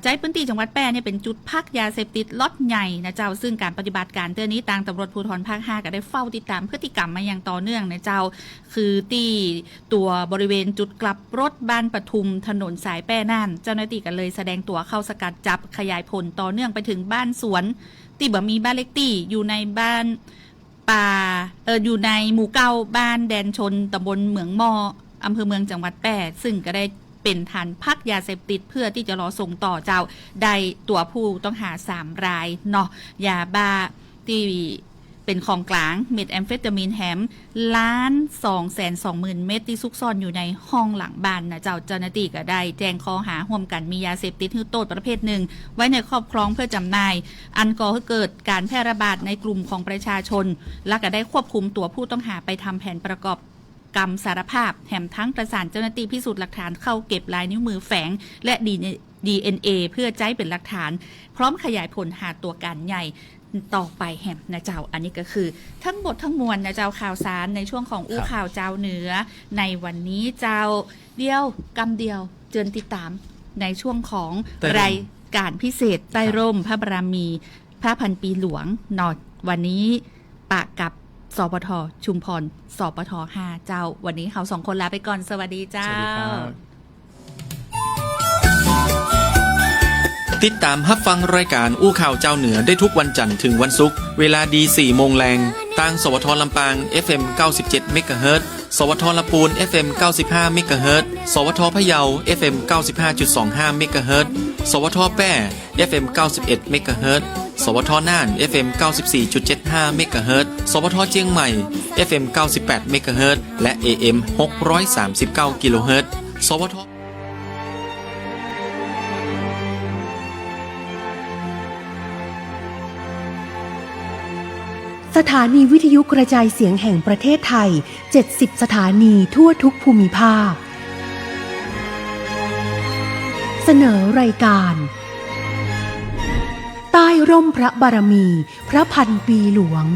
[SPEAKER 13] ใจพื้นที่จังหวัดแปร่เนี่ยเป็นจุดพักยาเสพติดล็อตใหญ่นะเจ้าซึ่งการปฏิบัติการเตือนนี้ทางตำรวจภูธรภาค 5ก็ได้เฝ้าติดตามพฤติกรรมมาอย่างต่อเนื่องนะเจ้าคือที่ตัวบริเวณจุดกลับรถบ้านปทุมถนนสายแปร่น่านเจ้าหน้าที่ก็เลยแสดงตัวเข้าสกัดจับขยายผลต่อเนื่องไปถึงบ้านสวนที่บ่มีบ้านเล็กที่อยู่ในบ้านป่าอยู่ในหมู่เก้าบ้านแดนชนตำบลเหมืองมออำเภอเมืองจังหวัดแปร่ซึ่งก็ได้เป็นฐานพักยาเสพติดเพื่อที่จะรอส่งต่อเจ้าได้ตัวผู้ต้องหา3รายเนาะยาบ้าที่เป็นของกลางเม็ดแอมเฟตามีนแฮม1,220,000 เม็ดที่ซุกซ่อนอยู่ในห้องหลังบ้านนะเจ้าหน้าที่ก็ได้แจ้งข้อหาร่วมกันมียาเสพติดคือโทษประเภทหนึ่งไว้ในครอบครองเพื่อจำหน่ายอันก่อให้เกิดการแพร่ระบาดในกลุ่มของประชาชนและก็ได้ควบคุมตัวผู้ต้องหาไปทำแผนประกอบกรรมสารภาพแถมทั้งประสานเจ้าหน้าที่พิสูจน์หลักฐานเข้าเก็บลายนิ้วมือแฝงและ DNA เพื่อใช้เป็นหลักฐานพร้อมขยายผลหาตัวการใหญ่ต่อไปแฮมนะเจ้าอันนี้ก็คือทั้งหมดทั้งมวลนะเจ้าข่าวสารในช่วงของอู้ข่าวเจ้าเหนือในวันนี้เจ้าเดียวกำเดียวเจิญติดตามในช่วงของรายการพิเศษใต้ร่มพระบารมีพระพันปีหลวงนอดวันนี้ปะกับสปท.ชุมพรสปท. 5เจ้าวันนี้เขา2คนลาไปก่อนสวัสดีเจ้า
[SPEAKER 17] ติดตามรับฟังรายการอู้ข่าวเจ้าเหนือได้ทุกวันจันทร์ถึงวันศุกร์เวลาดี 4 โมงแรงทางสวทลำปาง FM 97 เมกะเฮิรตซ์สวทลำพูน FM 95 เมกะเฮิรตซ์สวทพะเยา FM 95.25 เมกะเฮิรตซ์สวทแปร่ FM 91 เมกะเฮิรตซ์สวทน่าน FM 94.75 เมกะเฮิรตซ์สวทเชียงใหม่ FM 98 เมกะเฮิรตซ์และ AM 639 กิโลเฮิรตซ์สวท
[SPEAKER 18] สถานีวิทยุกระจายเสียงแห่งประเทศไทย70สถานีทั่วทุกภูมิภาคเสนอรายการใต้ร่มพระบารมีพระพันปีหลวง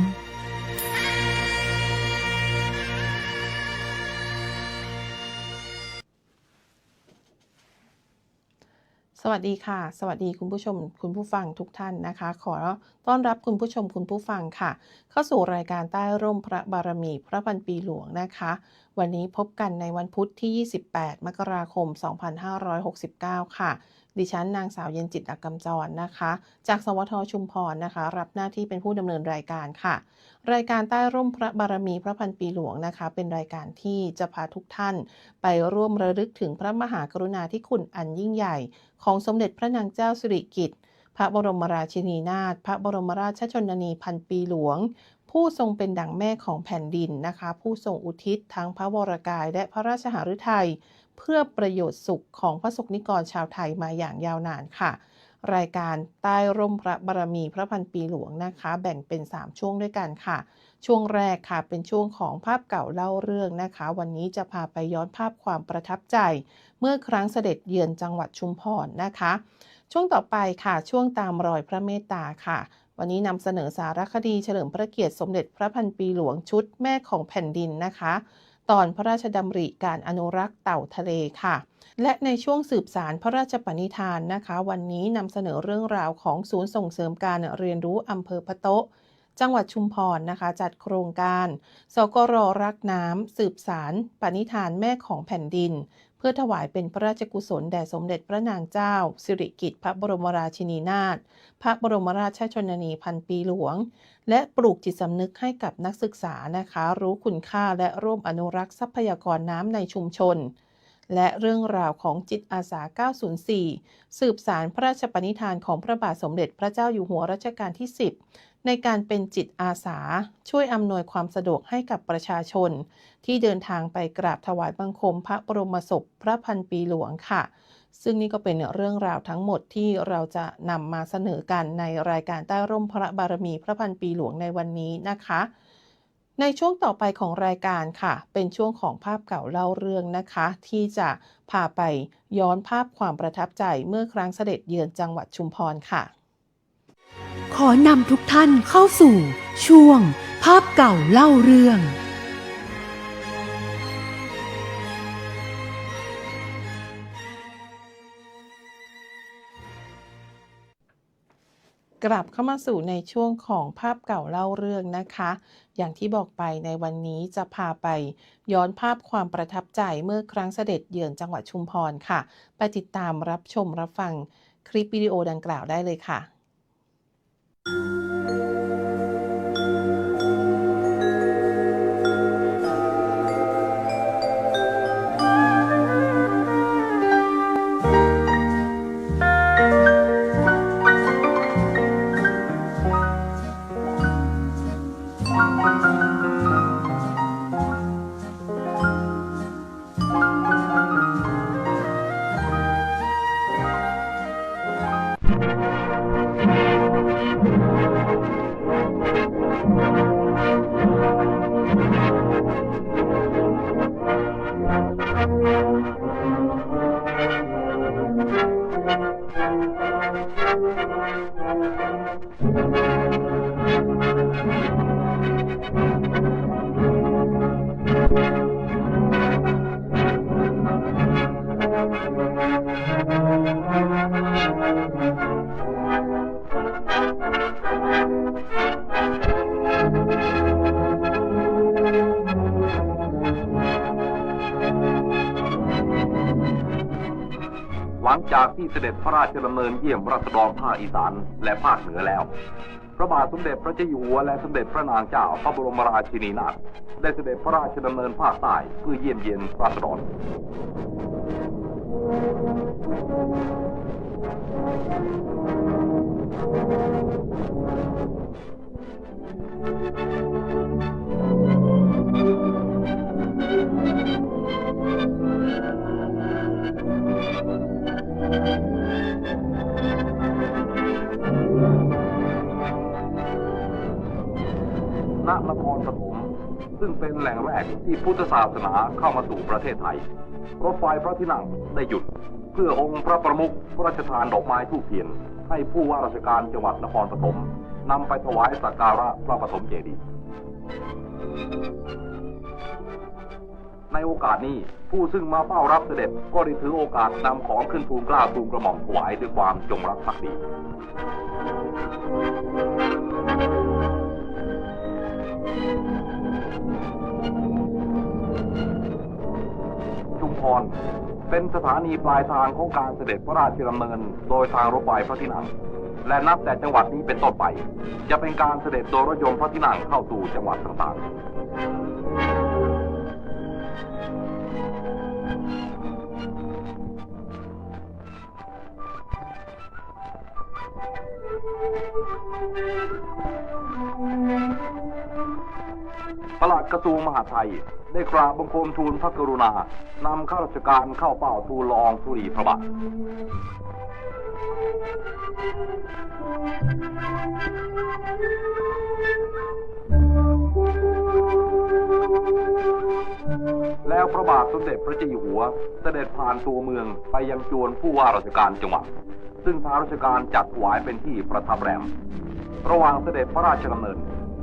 [SPEAKER 4] สวัสดีค่ะสวัสดีคุณผู้ชมคุณผู้ฟังทุกท่านนะคะขอต้อนรับคุณผู้ชมคุณผู้ฟังค่ะเข้าสู่รายการใต้ร่มพระบารมีพระพันปีหลวงนะคะวันนี้พบกันในวันพุธที่28มกราคม2569ค่ะดิฉันนางสาวเย็นจิตอักกำจรนะคะจากสวทชุมพรนะคะรับหน้าที่เป็นผู้ดำเนินรายการค่ะรายการใต้ร่มพระบารมีพระพันปีหลวงนะคะเป็นรายการที่จะพาทุกท่านไปร่วมระลึกถึงพระมหากรุณาธิคุณอันยิ่งใหญ่ของสมเด็จพระนางเจ้าสิริกิติ์พระบรมราชินีนาถพระบรมราชชนนีพันปีหลวงผู้ทรงเป็นดั่งแม่ของแผ่นดินนะคะผู้ทรงอุทิศทั้งพระวรกายและพระราชหฤทัย
[SPEAKER 19] เพื่อประโยชน์สุขของพระสงฆ์นิกรชาวไทยมาอย่างยาวนานค่ะรายการใต้ร่มพระบารมีพระพันปีหลวงนะคะแบ่งเป็น3ช่วงด้วยกันค่ะช่วงแรกค่ะเป็นช่วงของภาพเก่าเล่าเรื่องนะคะวันนี้จะพาไปย้อนภาพความประทับใจเมื่อครั้งเสด็จเยือนจังหวัดชุมพรนะคะช่วงต่อไปค่ะช่วงตามรอยพระเมตตาค่ะวันนี้นำเสนอสารคดีเฉลิมพระเกียรติสมเด็จพระพันปีหลวงชุดแม่ของแผ่นดินนะคะตอนพระราชดำริการอนุรักษ์เต่าทะเลค่ะและในช่วงสืบสารพระราชปณิธานนะคะวันนี้นำเสนอเรื่องราวของศูนย์ส่งเสริมการเรียนรู้อำเภอพะโต๊ะจังหวัดชุมพรนะคะจัดโครงการสกร.รักน้ำสืบสารปณิธานแม่ของแผ่นดินเพื่อถวายเป็นพระราชกุศลแด่สมเด็จพระนางเจ้าสิริกิติ์พระบรมราชินีนาถพระบรมราชชนนีพันปีหลวงและปลูกจิตสำนึกให้กับนักศึกษานะคะรู้คุณค่าและร่วมอนุรักษ์ทรัพยากรน้ำในชุมชนและเรื่องราวของจิตอาสา 904 สืบสารพระราชปณิธานของพระบาทสมเด็จพระเจ้าอยู่หัวรัชกาลที่ 10ในการเป็นจิตอาสาช่วยอำนวยความสะดวกให้กับประชาชนที่เดินทางไปกราบถวายบังคมพระบรมศพพระพันปีหลวงค่ะซึ่งนี่ก็เป็นเรื่องราวทั้งหมดที่เราจะนำมาเสนอกันในรายการใต้ร่มพระบารมีพระพันปีหลวงในวันนี้นะคะในช่วงต่อไปของรายการค่ะเป็นช่วงของภาพเก่าเล่าเรื่องนะคะที่จะพาไปย้อนภาพความประทับใจเมื่อครั้งเสด็จเยือนจังหวัดชุมพรค่ะ
[SPEAKER 18] ขอนำทุกท่านเข้าสู่ช่วงภาพเก่าเล่าเรื่อง
[SPEAKER 19] กลับเข้ามาสู่ในช่วงของภาพเก่าเล่าเรื่องนะคะอย่างที่บอกไปในวันนี้จะพาไปย้อนภาพความประทับใจเมื่อครั้งเสด็จเยือนจังหวัดชุมพรค่ะไปติดตามรับชมรับฟังคลิปวิดีโอดังกล่าวได้เลยค่ะ
[SPEAKER 20] หลังจากที่เสด็จพระราชดำเนินเยี่ยมราษฎรภาคอีสานและภาคเหนือแล้วพระบาทสมเด็จพระเจ้าอยู่หัวและสมเด็จพระนางเจ้าพระบรมราชินีนาถได้เสด็จพระราชดำเนินภาคใต้เพื่อเยี่ยมเยียนราษฎรณนครปฐมซึ่งเป็นแหล่งแรกที่พุทธศาสนาเข้ามาสู่ประเทศไทยรถไฟพระที่นั่งได้หยุดเพื่อองค์พระประมุขพระราชทานดอกไม้ธูปเทียนให้ผู้ว่าราชการจังหวัดนครปฐมนำไปถวายสักการะพระปฐมเจดีย์ในโอกาสนี้ผู้ซึ่งมาเฝ้ารับเสด็จก็ได้ถือโอกาสนำของขึ้นทูลเกล้าทูลกระหม่อมถวายด้วยความจงรักภักดีชุมพรเป็นสถานีปลายทางของการเสด็จพระราชดำเนินโดยทางรถไฟพระที่นั่งและนับแต่จังหวัดนี้เป็นต้นไปจะเป็นการเสด็จโดยรถยนต์พระที่นั่งเข้าสู่จังหวัดต่างๆ ปลัดกระทรวงมหาดไทยได้กราบบังคมทูลพระกรุณานำข้าราชการเข้าเฝ้าทูลละอองธุลีพระบาทแล้วพระบาทสมเด็จพระเจ้าอยู่หัวเสด็จผ่านตัวเมืองไปยังจวนผู้ว่าราชการจังหวัดซึ่งทางราชการจัดถวายเป็นที่ประทับแรมระหว่างเสด็จพระราชดำเนิน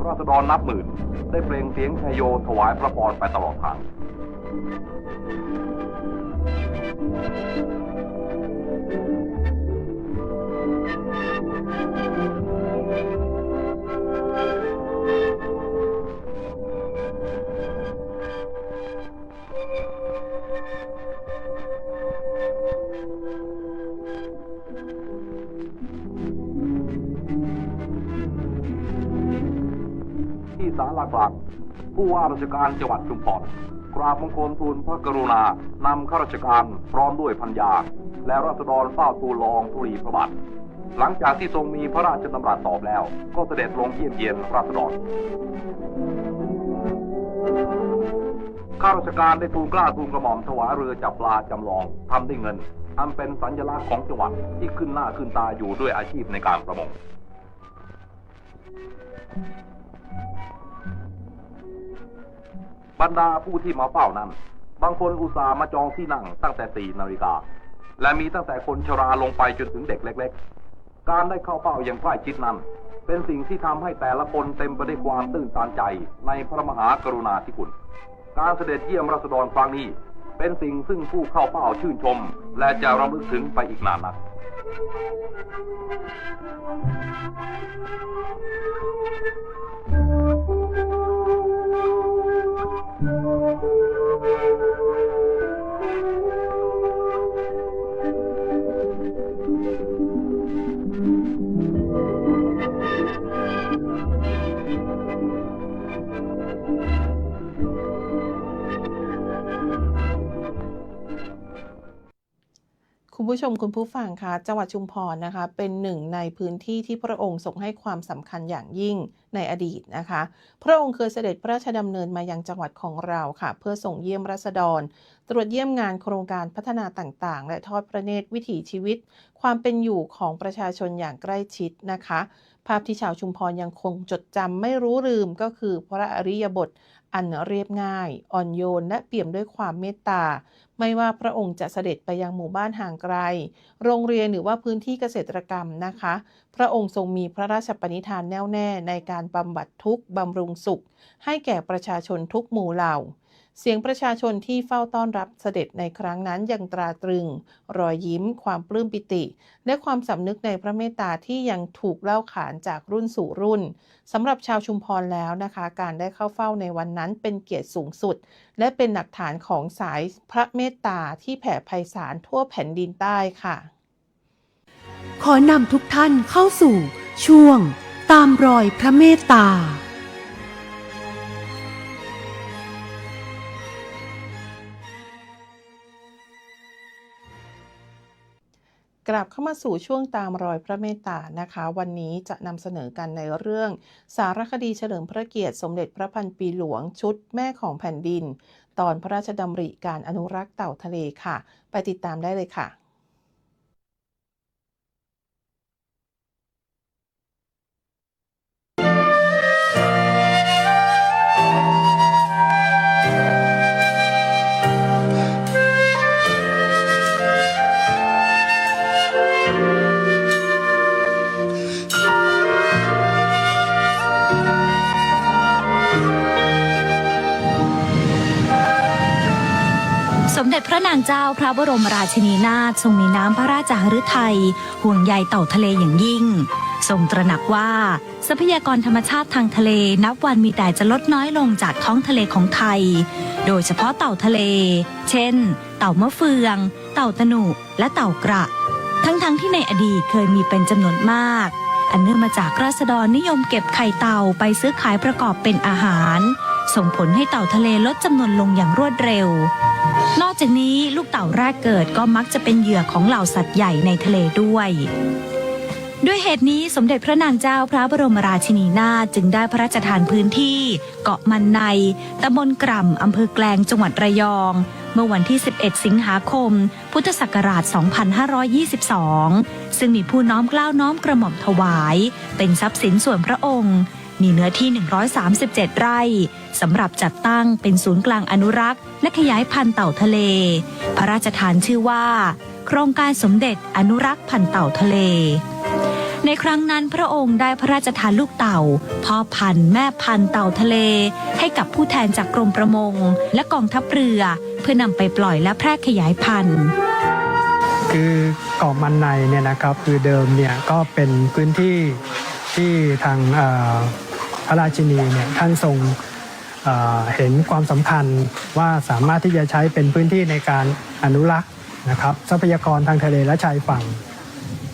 [SPEAKER 20] ราษฎรนับหมื่นได้เปล่งเสียงชัยโยถวายพระพรไปตลอดทางศาลากลางผู้ว่าราชการจังหวัดชุมพรกราบบังคมทูลพระกรุณานำข้าราชการพร้อมด้วยพัญญาและราษฎรเฝ้าทูลละอองธุลีพระบาทหลังจากที่ทรงมีพระราชดำรัสตอบแล้วก็เสด็จลงเยี่ยมเยียนราษฎรข้าราชการได้ทูลกล้าทูลกระหม่อมถวายเรือจับปลาจำลองทำด้วยเงินอันเป็นสัญลักษณ์ของจังหวัดที่ขึ้นหน้าขึ้นตาอยู่ด้วยอาชีพในการประมงบรรดาผู้ที่มาเฝ้านั้นบางคนอุตส่าห์มาจองที่นั่งตั้งแต่ 4 นาฬิกาและมีตั้งแต่คนชราลงไปจนถึงเด็กเล็กๆการได้เข้าเฝ้าอย่างใกล้ชิดนั้นเป็นสิ่งที่ทำให้แต่ละคนเต็มไปด้วยความตื้นตันใจในพระมหากรุณาธิคุณการเสด็จเยี่ยมราษฎรครั้งนี้เป็นสิ่งซึ่งผู้เข้าเฝ้าชื่นชมและจะรำลึกถึงไปอีกนานนัก
[SPEAKER 19] คุณผู้ชมคุณผู้ฟังคะจังหวัดชุมพรนะคะเป็นหนึ่งในพื้นที่ที่พระองค์ทรงให้ความสำคัญอย่างยิ่งในอดีตนะคะพระองค์เคยเสด็จพระราชดำเนินมายังจังหวัดของเราค่ะเพื่อส่งเยี่ยมราษฎรตรวจเยี่ยมงานโครงการพัฒนาต่างๆและทอดพระเนตรวิถีชีวิตความเป็นอยู่ของประชาชนอย่างใกล้ชิดนะคะภาพที่ชาวชุมพรยังคงจดจำไม่รู้ลืมก็คือพระอริยบทอันเรียบง่ายอ่อนโยนและเปี่ยมด้วยความเมตตาไม่ว่าพระองค์จะเสด็จไปยังหมู่บ้านห่างไกลโรงเรียนหรือว่าพื้นที่เกษตรกรรมนะคะพระองค์ทรงมีพระราชปณิธานแน่วแน่ในการบำบัดทุกข์บำรุงสุขให้แก่ประชาชนทุกหมู่เหล่าเสียงประชาชนที่เฝ้าต้อนรับเสด็จในครั้งนั้นยังตราตรึงรอยยิ้มความปลื้มปิติและความสำนึกในพระเมตตาที่ยังถูกเล่าขานจากรุ่นสู่รุ่นสำหรับชาวชุมพรแล้วนะคะการได้เข้าเฝ้าในวันนั้นเป็นเกียรติสูงสุดและเป็นหลักฐานของสายพระเมตตาที่แผ่ไพศาลทั่วแผ่นดินใต้ค่ะ
[SPEAKER 18] ขอนำทุกท่านเข้าสู่ช่วงตามรอยพระเมตตากลับเข้ามาสู่ช่วงตามรอยพระเมตตานะคะวันนี้จะนำเสนอกันในเรื่องสารคดีเฉลิมพระเกียรติสมเด็จพระพันปีหลวงชุดแม่ของแผ่นดินตอนพระราชดำริการอนุรักษ์เต่าทะเลค่ะไปติดตามได้เลยค่ะ
[SPEAKER 21] สมเด็จพระนางเจ้าพระบรมราชินีนาถทรงมีน้ำพระราชหฤทัยห่วงใยเต่าทะเลอย่างยิ่งทรงตระหนักว่าทรัพยากรธรรมชาติทางทะเลนับวันมีแต่จะลดน้อยลงจากท้องทะเลของไทยโดยเฉพาะเต่าทะเลเช่นเต่ามะเฟืองเต่าตะหนุและเต่ากระทั้งที่ในอดีตเคยมีเป็นจำนวนมากอันเนื่องมาจากราษฎรนิยมเก็บไข่เต่าไปซื้อขายประกอบเป็นอาหารส่งผลให้เต่าทะเลลดจำนวนลงอย่างรวดเร็วนอกจากนี้ลูกเต่าแรกเกิดก็มักจะเป็นเหยื่อของเหล่าสัตว์ใหญ่ในทะเลด้วย ด้วยเหตุนี้สมเด็จพระนางเจ้าพระบรมราชินีนาถจึงได้พระราชทานพื้นที่เกาะมันในตำบลกร่ำอำเภอแกลงจังหวัดระยองเมื่อวันที่ 11 สิงหาคม พุทธศักราช 2522 ซึ่งมีผู้น้อมเกล้าน้อมกระหม่อมถวายเป็นทรัพย์สินส่วนพระองค์มีเนื้อที่ 137 ไร่สำหรับจัดตั้งเป็นศูนย์กลางอนุรักษ์และขยายพันธุ์เต่าทะเลพระราชทานชื่อว่าโครงการสมเด็จอนุรักษ์พันธุ์เต่าทะเลในครั้งนั้นพระองค์ได้พระราชทานลูกเต่าพ่อพันธุ์แม่พันธุ์เต่าทะเลให้กับผู้แทนจากกรมประมงและกองทัพเรือเพื่อนำไปปล่อยและแพร่ขยายพันธุ์
[SPEAKER 2] คือเกาะมันในเนี่ยนะครับคือเดิมเนี่ยก็เป็นพื้นที่ที่ทางพระราชินีเนี่ยท่านทรงเห็นความสำคัญว่าสามารถที่จะใช้เป็นพื้นที่ในการอนุรักษ์นะครับทรัพยากรทางทะเลและชายฝั่ง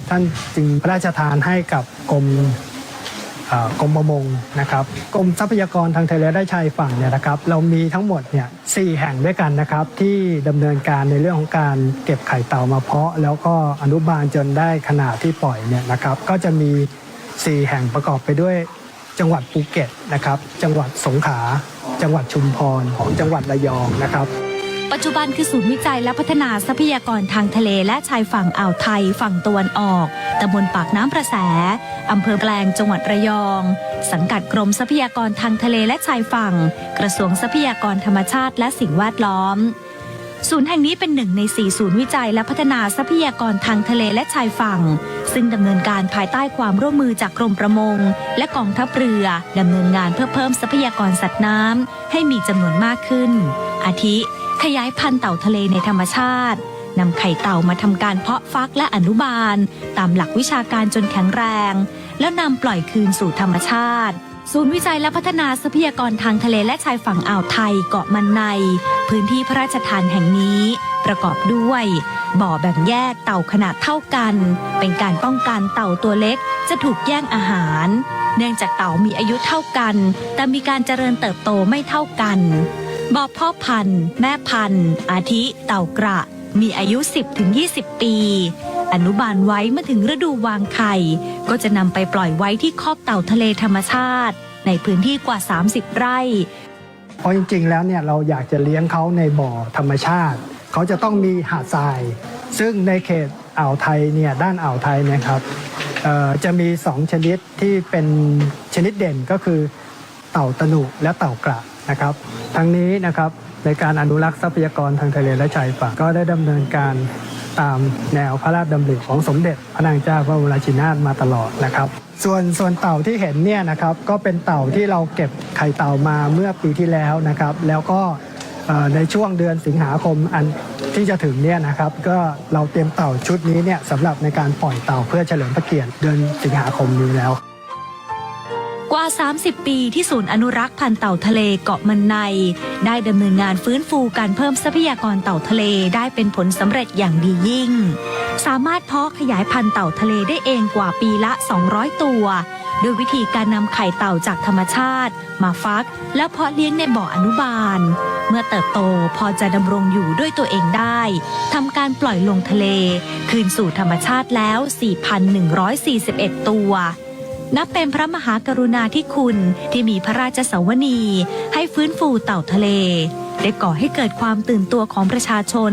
[SPEAKER 2] ท่านจึงพระราชทานให้กับกรมประมงนะครับกรมทรัพยากรทางทะเลและชายฝั่งเนี่ยนะครับเรามีทั้งหมดเนี่ย4แห่งด้วยกันนะครับที่ดำเนินการในเรื่องของการเก็บไข่เต่ามาเพาะแล้วก็อนุบาลจนได้ขนาดที่ปล่อยเนี่ยนะครับก็จะมี4แห่งประกอบไปด้วยจังหวัดภูเก็ตนะครับจังหวัดสงขลาจังหวัดชุมพรของจังหวัดระยองนะครับ
[SPEAKER 21] ปัจจุบันคือศูนย์วิจัยและพัฒนาทรัพยากรทางทะเลและชายฝั่งอ่าวไทยฝั่งตะวันออกตำบลปากน้ำประแสอำเภอแกลงจังหวัดระยองสังกัดกรมทรัพยากรทางทะเลและชายฝั่งกระทรวงทรัพยากรธรรมชาติและสิ่งแวดล้อมศูนย์แห่งนี้เป็น1 ใน 4ศูนย์วิจัยและพัฒนาทรัพยากรทางทะเลและชายฝั่งซึ่งดำเนินการภายใต้ความร่วมมือจากกรมประมงและกองทัพเรือดำเนินงานเพื่อเพิ่มทรัพยากรสัตว์น้ำให้มีจำนวนมากขึ้นอาทิขยายพันธุ์เต่าทะเลในธรรมชาตินำไข่เต่ามาทำการเพาะฟักและอนุบาลตามหลักวิชาการจนแข็งแรงแล้วนำปล่อยคืนสู่ธรรมชาติศูนย์วิจัยและพัฒนาทรัพยากรทางทะเลและชายฝั่งอ่าวไทยเกาะมันในพื้นที่พระราชทานแห่งนี้ประกอบด้วยบ่อแบ่งแยกเต่าขนาดเท่ากันเป็นการป้องกันเต่าตัวเล็กจะถูกแย่งอาหารเนื่องจากเต่ามีอายุเท่ากันแต่มีการเจริญเติบโตไม่เท่ากันบ่อพ่อพันธุ์แม่พันธุ์อาทิเต่ากระมีอายุ 10-20 ปีอนุบาลไว้เมื่อถึงฤดูวางไข่ก็จะนำไปปล่อยไว้ที่คอกเต่าทะเลธรรมชาติในพื้นที่กว่า30 ไร่
[SPEAKER 2] เพราะจริงๆแล้วเนี่ยเราอยากจะเลี้ยงเขาในบ่อธรรมชาติเขาจะต้องมีหาดทรายซึ่งในเขตอ่าวไทยเนี่ยด้านอ่าวไทยเนี่ยครับจะมี2ชนิดที่เป็นชนิดเด่นก็คือเต่าตะหนุและเต่ากระนะครับทั้งนี้นะครับในการอนุรักษ์ทรัพยากรทางทะเลและชายฝั่งก็ได้ดำเนินการตามแนวพระราชดำริของสมเด็จพระนางเจ้าพระบรมราชินีนาถมาตลอดนะครับส่วนเต่าที่เห็นเนี่ยนะครับก็เป็นเต่าที่เราเก็บไข่เต่ามาเมื่อปีที่แล้วนะครับแล้วก็ในช่วงเดือนสิงหาคมอันที่จะถึงเนี่ยนะครับก็เราเตรียมเต่าชุดนี้เนี่ยสำหรับในการปล่อยเต่าเพื่อเฉลิมพระเกียรติเดือนสิงหาคมนี้แล้ว
[SPEAKER 21] กว่า30 ปีที่ศูนย์อนุรักษ์พันธุ์เต่าทะเลเกาะมันในได้ดำเนินงานฟื้นฟูการเพิ่มทรัพยากรเต่าทะเลได้เป็นผลสำเร็จอย่างดียิ่งสามารถเพาะขยายพันธุ์เต่าทะเลได้เองกว่าปีละ200ตัวโดยวิธีการนำไข่เต่าจากธรรมชาติมาฟักแล้วเพาะเลี้ยงในบ่ออนุบาลเมื่อเติบโตพอจะดำรงอยู่ด้วยตัวเองได้ทำการปล่อยลงทะเลคืนสู่ธรรมชาติแล้ว 4,141 ตัวนับเป็นพระมหากรุณาธิคุณที่มีพระราชสวนีให้ฟื้นฟูเต่าทะเลได้ก่อให้เกิดความตื่นตัวของประชาชน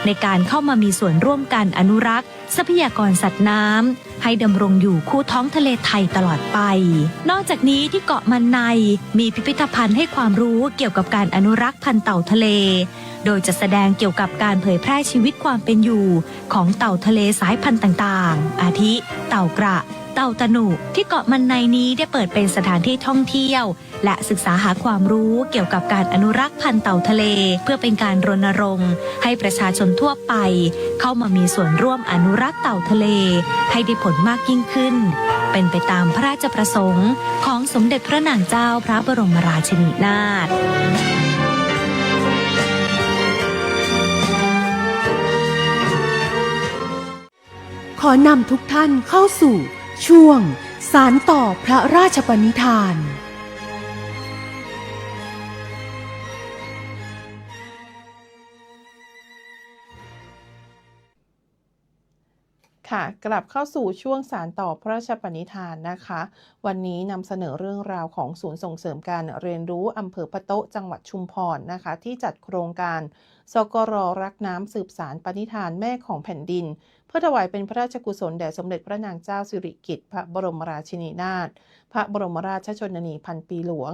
[SPEAKER 21] ในการเข้ามามีส่วนร่วมกันอนุรักษ์ทรัพยากรสัตว์น้ำให้ดำรงอยู่คู่ท้องทะเลไทยตลอดไปนอกจากนี้ที่เกาะมันในมีพิพิธภัณฑ์ให้ความรู้เกี่ยวกับการอนุรักษ์พันธุ์เต่าทะเลโดยจะแสดงเกี่ยวกับการเผยแพร่ชีวิตความเป็นอยู่ของเต่าทะเลสายพันธุ์ต่างๆอาทิเต่ากระเต่าตะหนุที่เกาะมันในนี้ได้เปิดเป็นสถานที่ท่องเที่ยวและศึกษาหาความรู้เกี่ยวกับการอนุรักษ์พันธุ์เต่าทะเลเพื่อเป็นการรณรงค์ให้ประชาชนทั่วไปเข้ามามีส่วนร่วมอนุรักษ์เต่าทะเลให้ได้ผลมากยิ่งขึ้นเป็นไปตามพระราชประสงค์ของสมเด็จพระนางเจ้าพระบรมราชินีนาถ
[SPEAKER 22] ขอนำทุกท่านเข้าสู่ช่วงสานต่อพระราชปณิธาน
[SPEAKER 18] ค่ะกลับเข้าสู่ช่วงสานต่อพระราชปณิธานนะคะ วันนี้นำเสนอเรื่องราวของศูนย์ส่งเสริมการเรียนรู้อำเภอพะโต๊ะจังหวัดชุมพรนะคะ ที่จัดโครงการสกร.รักน้ำสืบสานปณิธานแม่ของแผ่นดิน เพื่อถวายเป็นพระราชกุศลแด่สมเด็จพระนางเจ้าสิริกิติ์พระบรมราชินีนาถพระบรมราชชนนีพันปีหลวง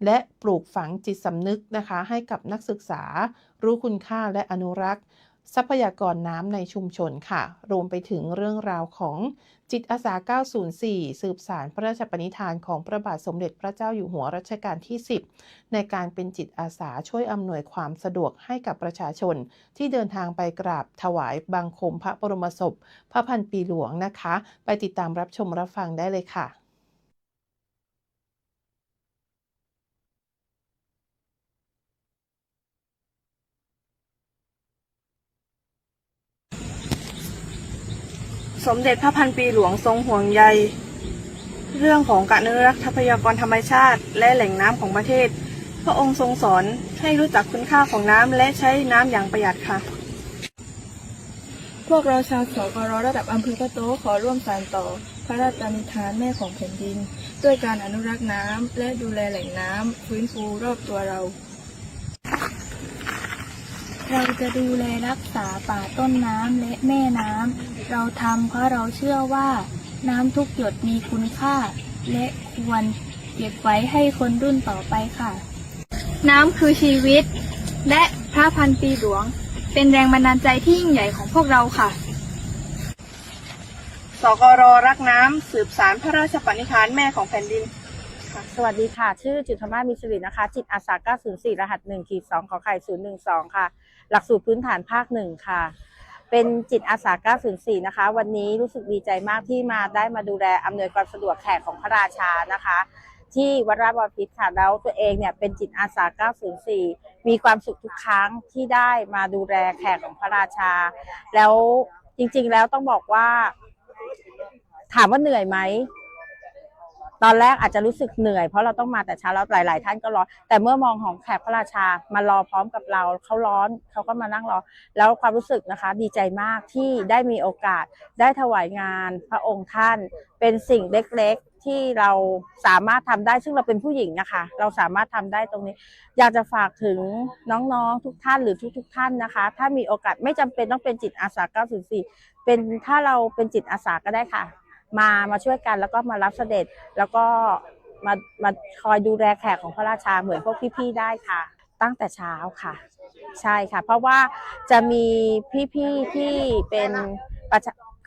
[SPEAKER 18] และปลูกฝังจิตสำนึกนะคะให้กับนักศึกษารู้คุณค่าและอนุรักษ์ทรัพยากรน้ำในชุมชนค่ะรวมไปถึงเรื่องราวของจิตอาสา 904 สืบสานพระราชปณิธานของพระบาทสมเด็จพระเจ้าอยู่หัวรัชกาลที่ 10 ในการเป็นจิตอาสาช่วยอำนวยความสะดวกให้กับประชาชนที่เดินทางไปกราบถวายบังคมพระบรมศพพระพันปีหลวงนะคะไปติดตามรับชมรับฟังได้เลยค่ะ
[SPEAKER 1] สมเด็จพระพันปีหลวงทรงห่วงใยเรื่องของการอนุรักษ์ทรัพยากรธรรมชาติและแหล่งน้ำของประเทศพระองค์ทรงสอนให้รู้จักคุณค่าของน้ำและใช้น้ำอย่างประหยัดค่ะพวกเราชาวสกร.ระดับอำเภอพะโต๊ะขอร่วมสานต่อพระราชปณิธานแม่ของแผ่นดินด้วยการอนุรักษ์น้ำและดูแลแหล่งน้ำฟื้นฟูรอบตัวเรา
[SPEAKER 3] จะดูแลรักษาป่าต้นน้ำและแม่น้ำเราทำเพราะเราเชื่อว่าน้ำทุกหยดมีคุณค่าและควรเก็บไว้ให้คนรุ่นต่อไปค่ะน้ำคือชีวิตและพระพันปีหลวงเป็นแรงบันดาลใจที่ยิ่งใหญ่ของพวกเราค่ะ
[SPEAKER 1] สกร.รักน้ำสืบสานพระราชปณิธานแม่ของแผ่นดิน
[SPEAKER 23] สวัสดีค่ะชื่อจิตรธรรมามีสิรินะคะจิตอาสา 904 รหัส 1-2 ขอไข่ 012 ค่ะหลักสูตรพื้นฐานภาค 1 ค่ะเป็นจิตอาสา 904 นะคะวันนี้รู้สึกดีใจมากที่ได้มาดูแลอำนวยความสะดวกแขกของพระราชานะคะที่วัดราชบพิตรค่ะแล้วตัวเองเนี่ยเป็นจิตอาสา 904 มีความสุขทุกครั้งที่ได้มาดูแลแขกของพระราชาแล้วจริงๆแล้วต้องบอกว่าถามว่าเหนื่อยไหมตอนแรกอาจจะรู้สึกเหนื่อยเพราะเราต้องมาแต่เช้าแล้วหลายๆท่านก็รอแต่เมื่อมองของแขกพระราชามารอพร้อมกับเราเขาร้อนเขาก็มานั่งรอแล้วความรู้สึกนะคะดีใจมากที่ได้มีโอกาสได้ถวายงานพระองค์ท่านเป็นสิ่งเล็กๆที่เราสามารถทำได้ซึ่งเราเป็นผู้หญิงนะคะเราสามารถทำได้ตรงนี้อยากจะฝากถึงน้องๆทุกท่านหรือทุกท่านนะคะถ้ามีโอกาสไม่จำเป็นต้องเป็นจิตอาสา 904 เป็นถ้าเราเป็นจิตอาสาก็ได้ค่ะมาช่วยกันแล้วก็มารับเสด็จแล้วก็มาคอยดูแลแขกของพระราชาเหมือนพวกพี่ๆได้ค่ะตั้งแต่เช้าค่ะใช่ค่ะเพราะว่าจะมีพี่ๆที่เป็น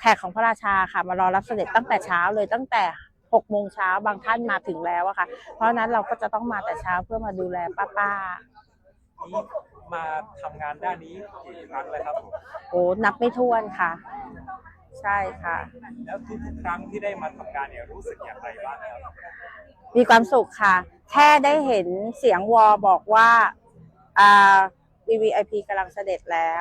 [SPEAKER 23] แขกของพระราชาค่ะมารอรับเสด็จตั้งแต่เช้าเลยตั้งแต่6 โมงเช้าบางท่านมาถึงแล้วอะค่ะเพราะนั้นเราก็จะต้องมาแต่เช้าเพื่อมาดูแลป้าๆ
[SPEAKER 24] มาทำงานด้านนี้กี่ครั้งเลยครับผม
[SPEAKER 23] โอ้นับไม่ถ้วนค่ะใช่ค่ะ
[SPEAKER 24] แล้วทุกครั้งที่ได้มาทำงานเนี่ยรู้สึกอย่างไรบ้างครับ
[SPEAKER 23] มีความสุขค่ะแค่ได้เห็นเสียงวอบอกว่าVVIP กำลังเสด็จแล้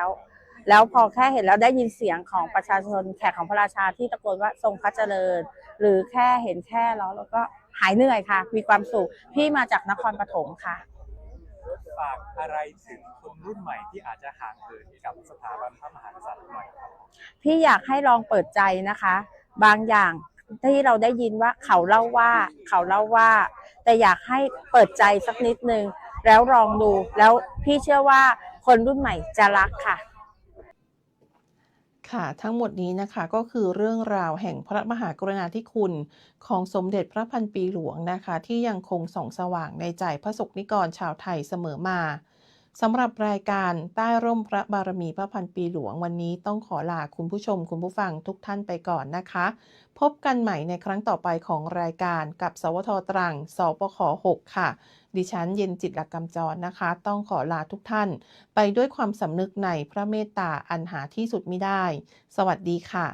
[SPEAKER 23] วพอแค่เห็นแล้วได้ยินเสียงของประชาชนแขกของพระราชาที่ตะโกนว่าทรงพระเจริญหรือแค่เห็นแค่แล้วก็หายเหนื่อยค่ะมีความสุขพี่มาจากนครปฐมค่ะ
[SPEAKER 24] ฝากอะไรถึงคนรุ่นใหม่ที่อาจจะห่างเหินกับสถาบันพระมหากษัตริย์หน่อยครับ
[SPEAKER 23] พี่อยากให้ลองเปิดใจนะคะบางอย่างที่เราได้ยินว่าเขาเล่าว่าแต่อยากให้เปิดใจสักนิดนึงแล้วลองดูแล้วพี่เชื่อว่าคนรุ่นใหม่จะรักค่ะ
[SPEAKER 18] ค่ะทั้งหมดนี้นะคะก็คือเรื่องราวแห่งพระมหากรุณาธิคุณของสมเด็จพระพันปีหลวงนะคะที่ยังคงส่องสว่างในใจพระสงฆ์นิกรชาวไทยเสมอมาสำหรับรายการใต้ร่มพระบารมีพระพันปีหลวงวันนี้ต้องขอลาคุณผู้ชมคุณผู้ฟังทุกท่านไปก่อนนะคะพบกันใหม่ในครั้งต่อไปของรายการกับสวทตรังสปข6ค่ะดิฉันเย็นจิตรกำจรนะคะต้องขอลาทุกท่านไปด้วยความสำนึกในพระเมตตาอันหาที่สุดมิได้ สวัสดีค่ะ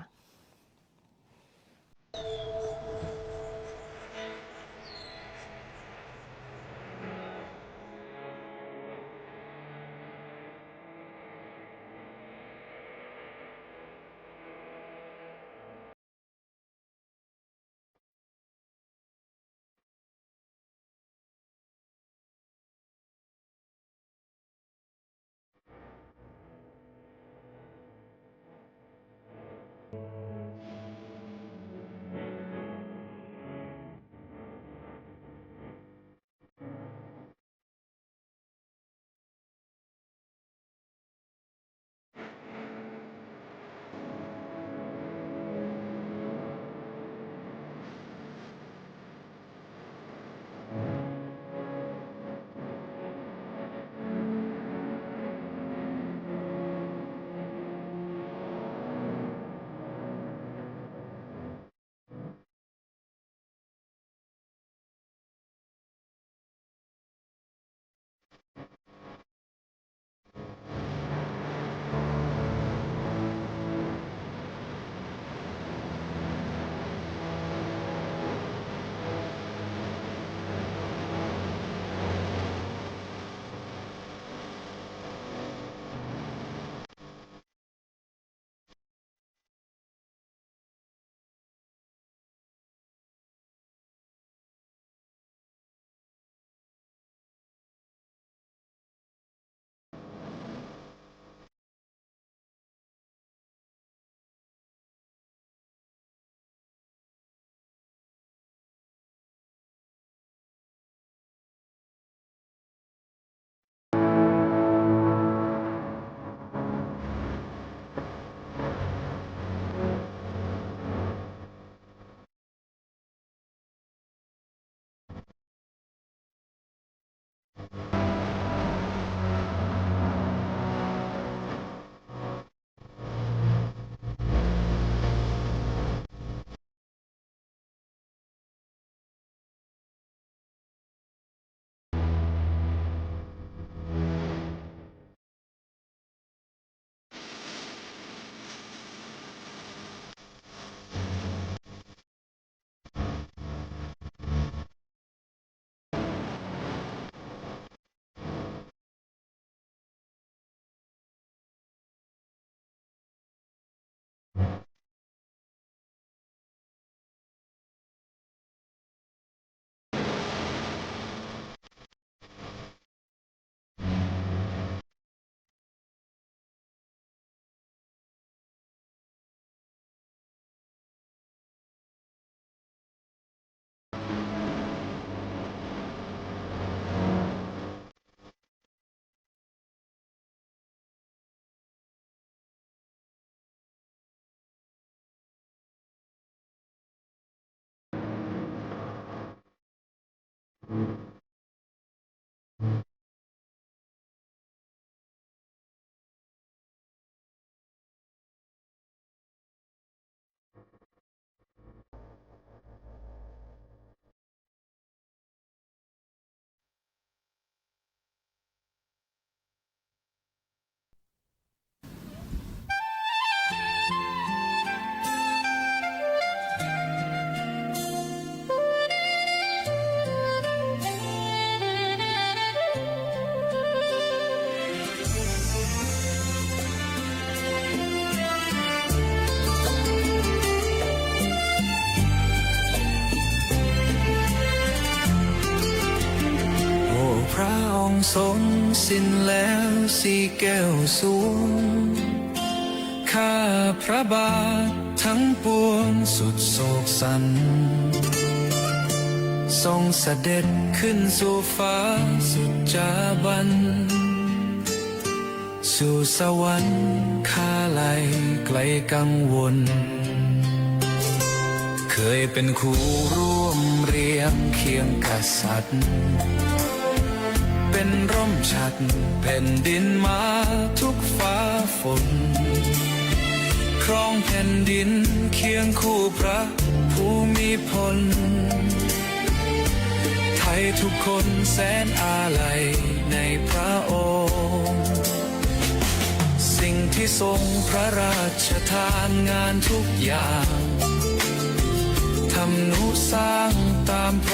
[SPEAKER 5] พระองค์ทรงสิ้นแล้วสี่แก้วสูงข้าพระบาททั้งปวงสุดโศกสันทรงเสด็จขึ้นสู่ฟ้าสุดจาบันสู่สวรรค์ข้าไลไกลกังวลเคยเป็นคู่ร่วมเรียงเคียงกษัตริย์เป็นร่มฉัดแผ่นดินมาทุกฟ้าฝนครองแผ่นดินเคียงคู่พระภูมิพลไทยทุกคนแสนอาลัยในพระองค์สิ่งที่ทรงพระราชทานงานทุกอย่างทำนุสร้างตามพระ